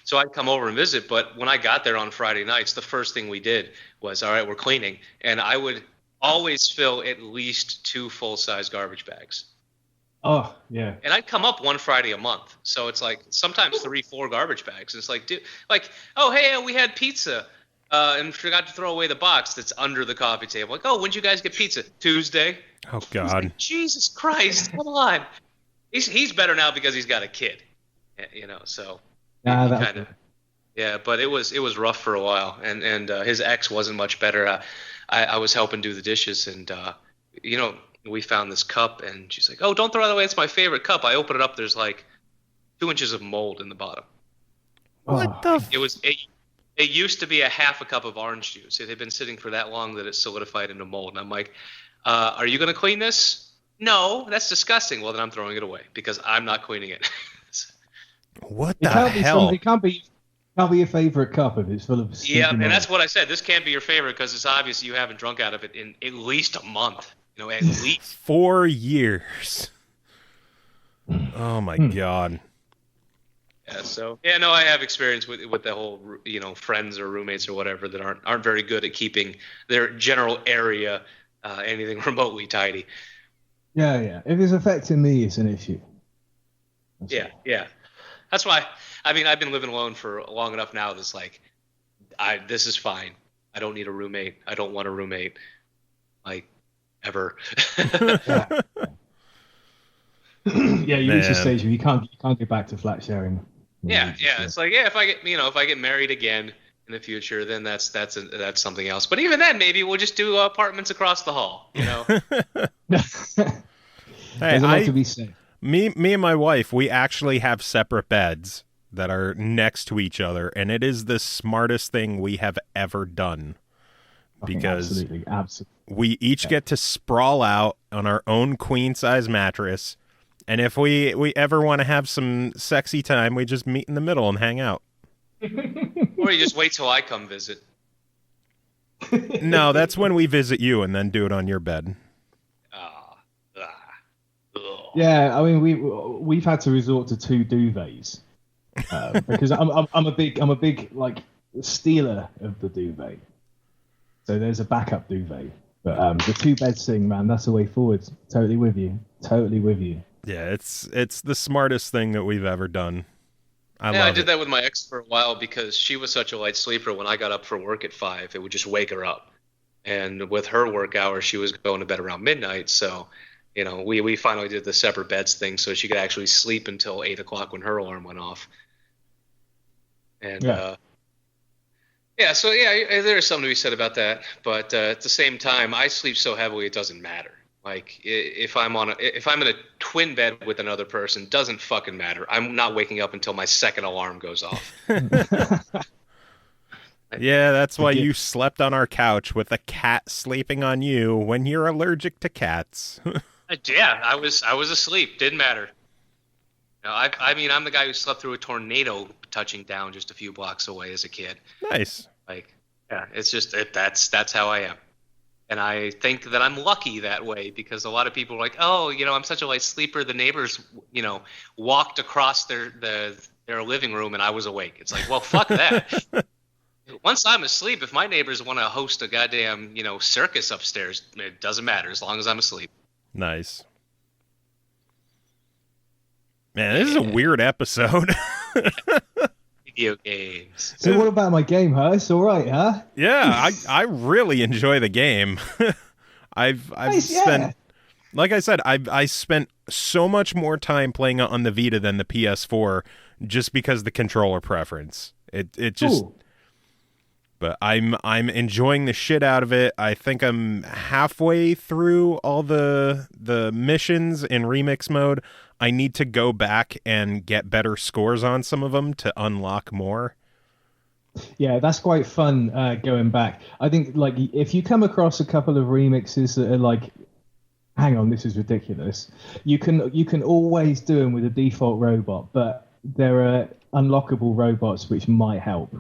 so I'd come over and visit. But when I got there on Friday nights, the first thing we did was, all right, we're cleaning, and I would always fill at least 2 full-size garbage bags. Oh yeah. And I'd come up one Friday a month, so it's like sometimes 3-4 garbage bags. And it's like, dude, like, oh hey, we had pizza. And forgot to throw away the box that's under the coffee table. Like, oh, when'd you guys get pizza? Tuesday. Oh God. Like, Jesus Christ, come on. He's better now because he's got a kid, So. Yeah, but it was rough for a while, and his ex wasn't much better. I was helping do the dishes, and we found this cup, and she's like, oh, don't throw it away. It's my favorite cup. I open it up. There's like 2 inches of mold in the bottom. What the? It used to be a half a cup of orange juice. It had been sitting for that long that it solidified into mold. And I'm like, are you going to clean this? No, that's disgusting. Well, then I'm throwing it away because I'm not cleaning it. What the hell? It can't be your favorite cup if it's full of Yeah, and that's what I said. This can't be your favorite because it's obvious you haven't drunk out of it in at least a month. At least 4 years. Oh, my God. Yeah, so I have experience with the whole friends or roommates or whatever that aren't very good at keeping their general area anything remotely tidy. Yeah. If it's affecting me, it's an issue. Yeah. That's why. I mean, I've been living alone for long enough now. That's like, this is fine. I don't need a roommate. I don't want a roommate. Like ever. Yeah, you reach a stage where you can't go back to flat sharing. Yeah. It's like, if I get married again in the future, then that's something else. But even then, maybe we'll just do apartments across the hall. There's a lot to be said. Me and my wife, we actually have separate beds that are next to each other, and it is the smartest thing we have ever done. Because absolutely. We each get to sprawl out on our own queen size mattress. And if we ever want to have some sexy time, we just meet in the middle and hang out. Or you just wait till I come visit. No, that's when we visit you and then do it on your bed. Yeah, I mean we've had to resort to 2 duvets because I'm a big like stealer of the duvet. So there's a backup duvet, but the 2 beds thing, man, that's the way forward. Totally with you. Yeah, it's the smartest thing that we've ever done. I did that with my ex for a while because she was such a light sleeper. When I got up for work at 5, it would just wake her up. And with her work hours, she was going to bed around midnight. So, we finally did the separate beds thing so she could actually sleep until 8 o'clock when her alarm went off. And so there is something to be said about that. But at the same time, I sleep so heavily it doesn't matter. Like if I'm in a twin bed with another person, doesn't fucking matter. I'm not waking up until my second alarm goes off. Yeah, that's why you slept on our couch with a cat sleeping on you when you're allergic to cats. Yeah, I was asleep. Didn't matter. I'm the guy who slept through a tornado touching down just a few blocks away as a kid. Nice. It's just that's how I am. And I think that I'm lucky that way because a lot of people are like, oh, I'm such a light sleeper. The neighbors, walked across their living room and I was awake. It's like, well, fuck that. Once I'm asleep, if my neighbors want to host a goddamn, circus upstairs, it doesn't matter as long as I'm asleep. Nice. Man, this is a weird episode. Video games. So what about my game, huh? It's all right, huh? Yeah, I really enjoy the game. I've spent, like I said, I spent so much more time playing it on the Vita than the PS4 just because the controller preference. It just. Ooh. But I'm enjoying the shit out of it. I think I'm halfway through all the missions in remix mode. I need to go back and get better scores on some of them to unlock more. Yeah, that's quite fun going back. I think if you come across a couple of remixes that are like, hang on, this is ridiculous. You can always do them with a default robot, but there are unlockable robots which might help.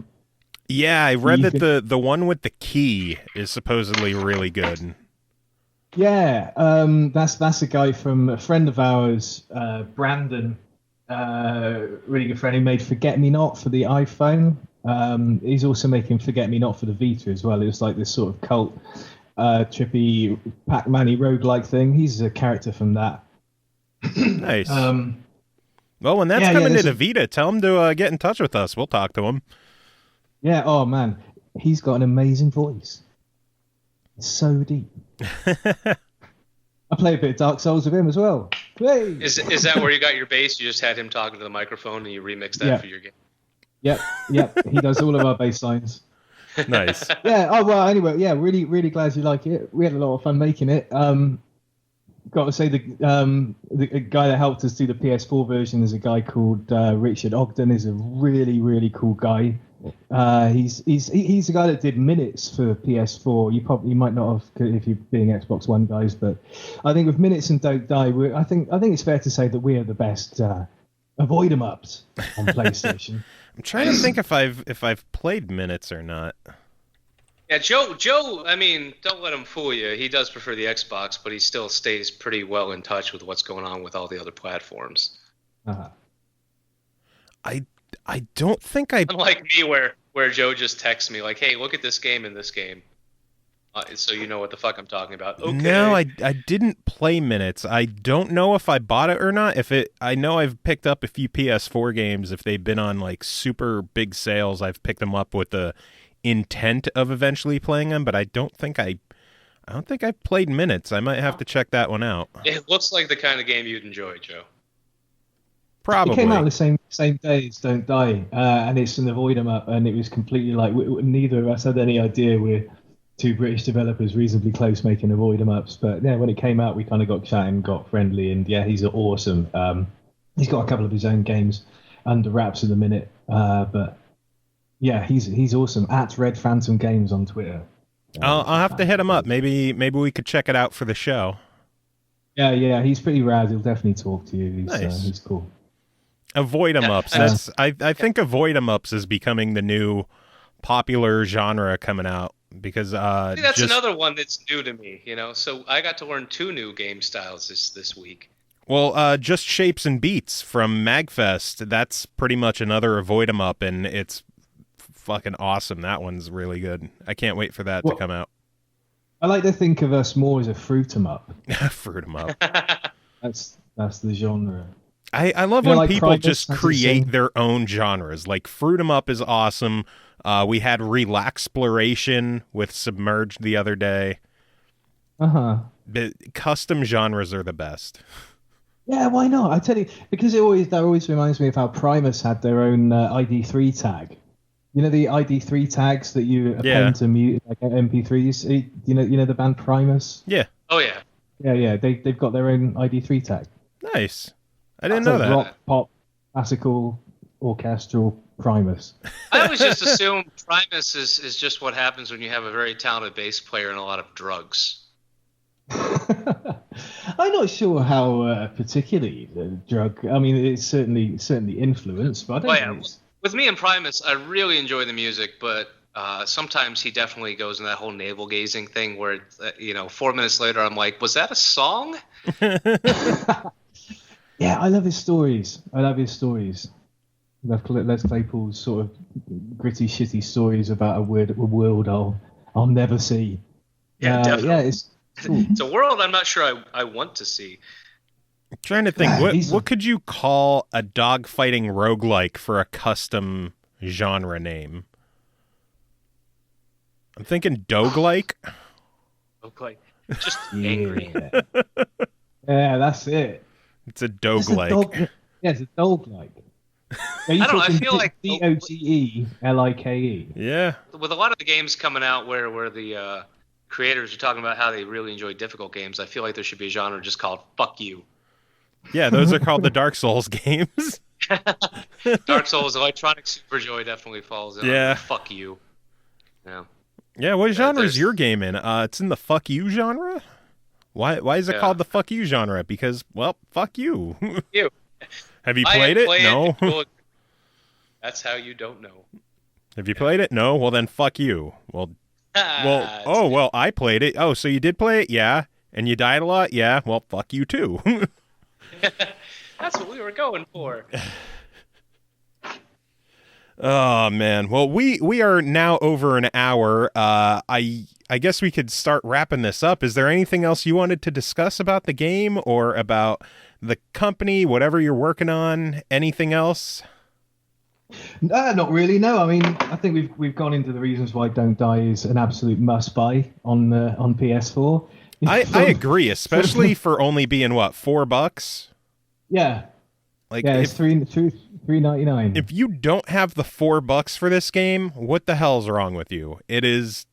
Yeah, I read that the one with the key is supposedly really good. Yeah, that's a guy from a friend of ours, Brandon, really good friend. He made Forget Me Not for the iPhone. He's also making Forget Me Not for the Vita as well. It was like this sort of cult, trippy Pac-Man-y roguelike thing. He's a character from that. Nice. Well, when that's coming to the Vita, tell him to get in touch with us. We'll talk to him. Yeah, oh man, he's got an amazing voice. It's so deep. I play a bit of Dark Souls with him as well. Hey! Is that where you got your bass? You just had him talking to the microphone and you remixed that for your game? Yep. He does all of our bass lines. Nice. Yeah, oh well, anyway, yeah, really, really glad you like it. We had a lot of fun making it. Got to say the guy that helped us do the PS4 version is a guy called Richard Ogden. Is a really, really cool guy. He's the guy that did Minutes for PS4. You might not have if you're being Xbox One guys, but I think with Minutes and Don't Die, I think it's fair to say that we are the best avoid 'em ups on PlayStation. I'm trying to think if I've played Minutes or not. Yeah, Joe. I mean, don't let him fool you. He does prefer the Xbox, but he still stays pretty well in touch with what's going on with all the other platforms. Uh-huh. I don't think I... Unlike me, where Joe just texts me like, hey, look at this game in this game. So you know what the fuck I'm talking about. Okay. No, I didn't play Minutes. I don't know if I bought it or not. I know I've picked up a few PS4 games. If they've been on like super big sales, I've picked them up with the intent of eventually playing them, but I don't think I've played Minutes. I might have to check that one out. It looks like the kind of game you'd enjoy, Joe. Probably. It came out the same day as Don't Die, and it's an avoid 'em up, and it was completely like neither of us had any idea we're two British developers reasonably close making avoid 'em ups. But yeah, when it came out, we kind of got chatting, got friendly, and yeah, he's awesome. He's got a couple of his own games under wraps at the minute, but yeah, he's awesome. At Red Phantom Games on Twitter. I'll have to hit him up. Maybe we could check it out for the show. Yeah, he's pretty rad. He'll definitely talk to you. Nice. He's cool. Avoid 'em ups. I think avoid 'em ups is becoming the new popular genre coming out because that's another one that's new to me. So I got to learn 2 new game styles this week. Well, just Shapes and Beats from Magfest. That's pretty much another avoid 'em up, and it's fucking awesome. That one's really good. I can't wait for that to come out. I like to think of us more as a fruit 'em up. Fruit 'em up. That's the genre. I love when people just create their own genres. Like Fruit 'em up is awesome. We had Relaxploration with Submerged the other day. But custom genres are the best. Yeah, why not? I tell you, because that always reminds me of how Primus had their own ID3 tag. You know the ID3 tags that you append to like MP3s. You know the band Primus. Yeah. Oh yeah. Yeah. They've got their own ID3 tag. Nice. I didn't know that. Rock, pop, classical, orchestral Primus. I always just assume Primus is just what happens when you have a very talented bass player and a lot of drugs. I'm not sure how particularly the drug. I mean, it's certainly influenced, but I don't think it's... With me and Primus, I really enjoy the music, but sometimes he definitely goes in that whole navel gazing thing where 4 minutes later I'm like, was that a song? Yeah, I love his stories. Les Claypool's sort of gritty, shitty stories about a world I'll never see. Yeah, definitely. Yeah, it's cool. It's a world I'm not sure I want to see. I'm trying to think, what could you call a dogfighting roguelike for a custom genre name? I'm thinking Dogelike. Dogelike. Just angry. Yeah, that's it. It's a Dogelike. It's a Dogelike. I feel like Dogelike. Yeah. With a lot of the games coming out where the creators are talking about how they really enjoy difficult games, I feel like there should be a genre just called "fuck you." Yeah, those are called the Dark Souls games. Dark Souls, Electronic Superjoy definitely falls in. Yeah. Fuck you. Yeah. Yeah, what genre is your game in? It's in the fuck you genre? Why is it called the fuck you genre? Because, well, fuck you. You. Have you played it? No. That's how you don't know. Have you played it? No. Well, then fuck you. Well, I played it. Oh, so you did play it? Yeah. And you died a lot? Yeah. Well, fuck you too. That's what we were going for. Oh man. Well, we are now over an hour. I guess we could start wrapping this up. Is there anything else you wanted to discuss about the game or about the company, whatever you're working on? Anything else? Not really. No, I mean, I think we've gone into the reasons why Don't Die is an absolute must buy on PS4. I agree, especially for only being what, $4? Yeah. Like, yeah, it's $3.99. If you don't have the $4 for this game, what the hell's wrong with you? It is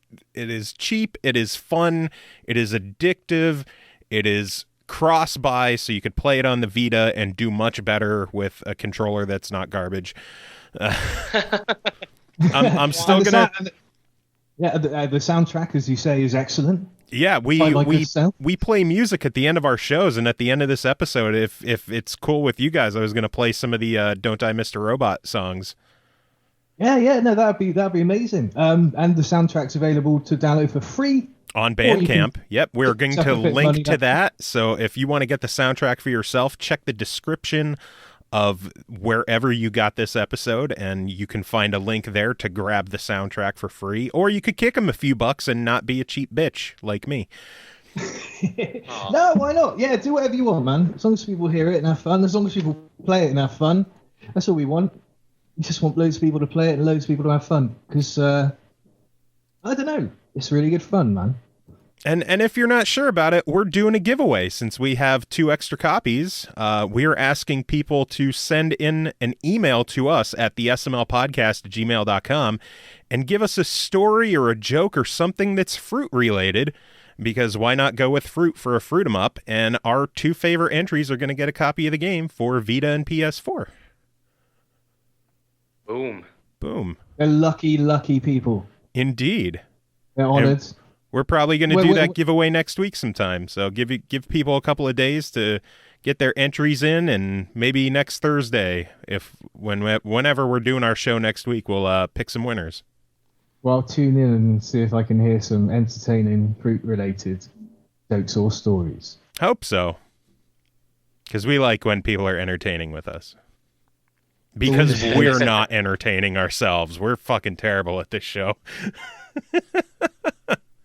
cheap. It is fun. It is addictive. It is cross-buy, so you could play it on the Vita and do much better with a controller that's not garbage. I'm still gonna. The soundtrack, as you say, is excellent. Yeah, we play music at the end of our shows, and at the end of this episode, if it's cool with you guys, I was going to play some of the "Don't Die, Mr. Robot" songs. Yeah, no, that'd be amazing. And the soundtrack's available to download for free on Bandcamp. Yep, we're going to link to that. So if you want to get the soundtrack for yourself, check the description of wherever you got this episode, and you can find a link there to grab the soundtrack for free, or you could kick them a few bucks and not be a cheap bitch like me. No, why not? Yeah, do whatever you want, man. As long as people hear it and have fun, as long as people play it and have fun, that's all we want. We just want loads of people to play it and loads of people to have fun, because I don't know, it's really good fun, man. And if you're not sure about it, we're doing a giveaway. Since we have 2 extra copies, we are asking people to send in an email to us at thesmlpodcast@gmail.com and give us a story or a joke or something that's fruit related, because why not go with fruit for a fruit 'em up? And our 2 favorite entries are going to get a copy of the game for Vita and PS4. Boom. They're lucky people. Indeed. They're honored. We're probably going to do that giveaway next week sometime. So give people a couple of days to get their entries in, and maybe next Thursday, whenever we're doing our show next week, we'll pick some winners. Well, I'll tune in and see if I can hear some entertaining fruit-related jokes or stories. Hope so. Because we like when people are entertaining with us. Because we're not entertaining ourselves. We're fucking terrible at this show.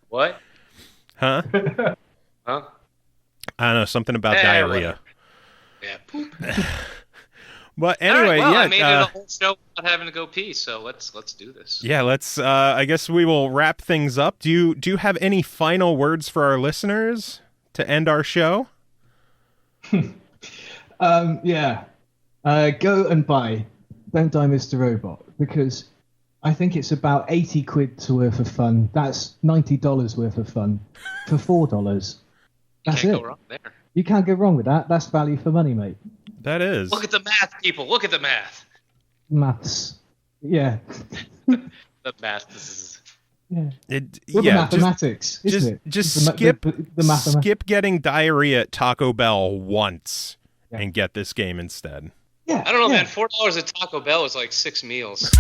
What? Huh? Huh? I don't know, something about diarrhea. Yeah, poop. But anyway, I made it a whole show without having to go pee, so let's do this. Yeah, let's. I guess we will wrap things up. Do you have any final words for our listeners to end our show? Yeah. Go and buy Don't Die, Mr. Robot, because I think it's about 80 quid's worth of fun. That's $90 worth of fun for $4. That's Can't go wrong there. You can't go wrong with that. That's value for money, mate. That is. Look at the math, people. Look at the math. Maths. Yeah. The math. This is... Yeah. The mathematics, isn't it? Just skip getting diarrhea at Taco Bell once and get this game instead. Yeah. I don't know, man. $4 at Taco Bell is like 6 meals.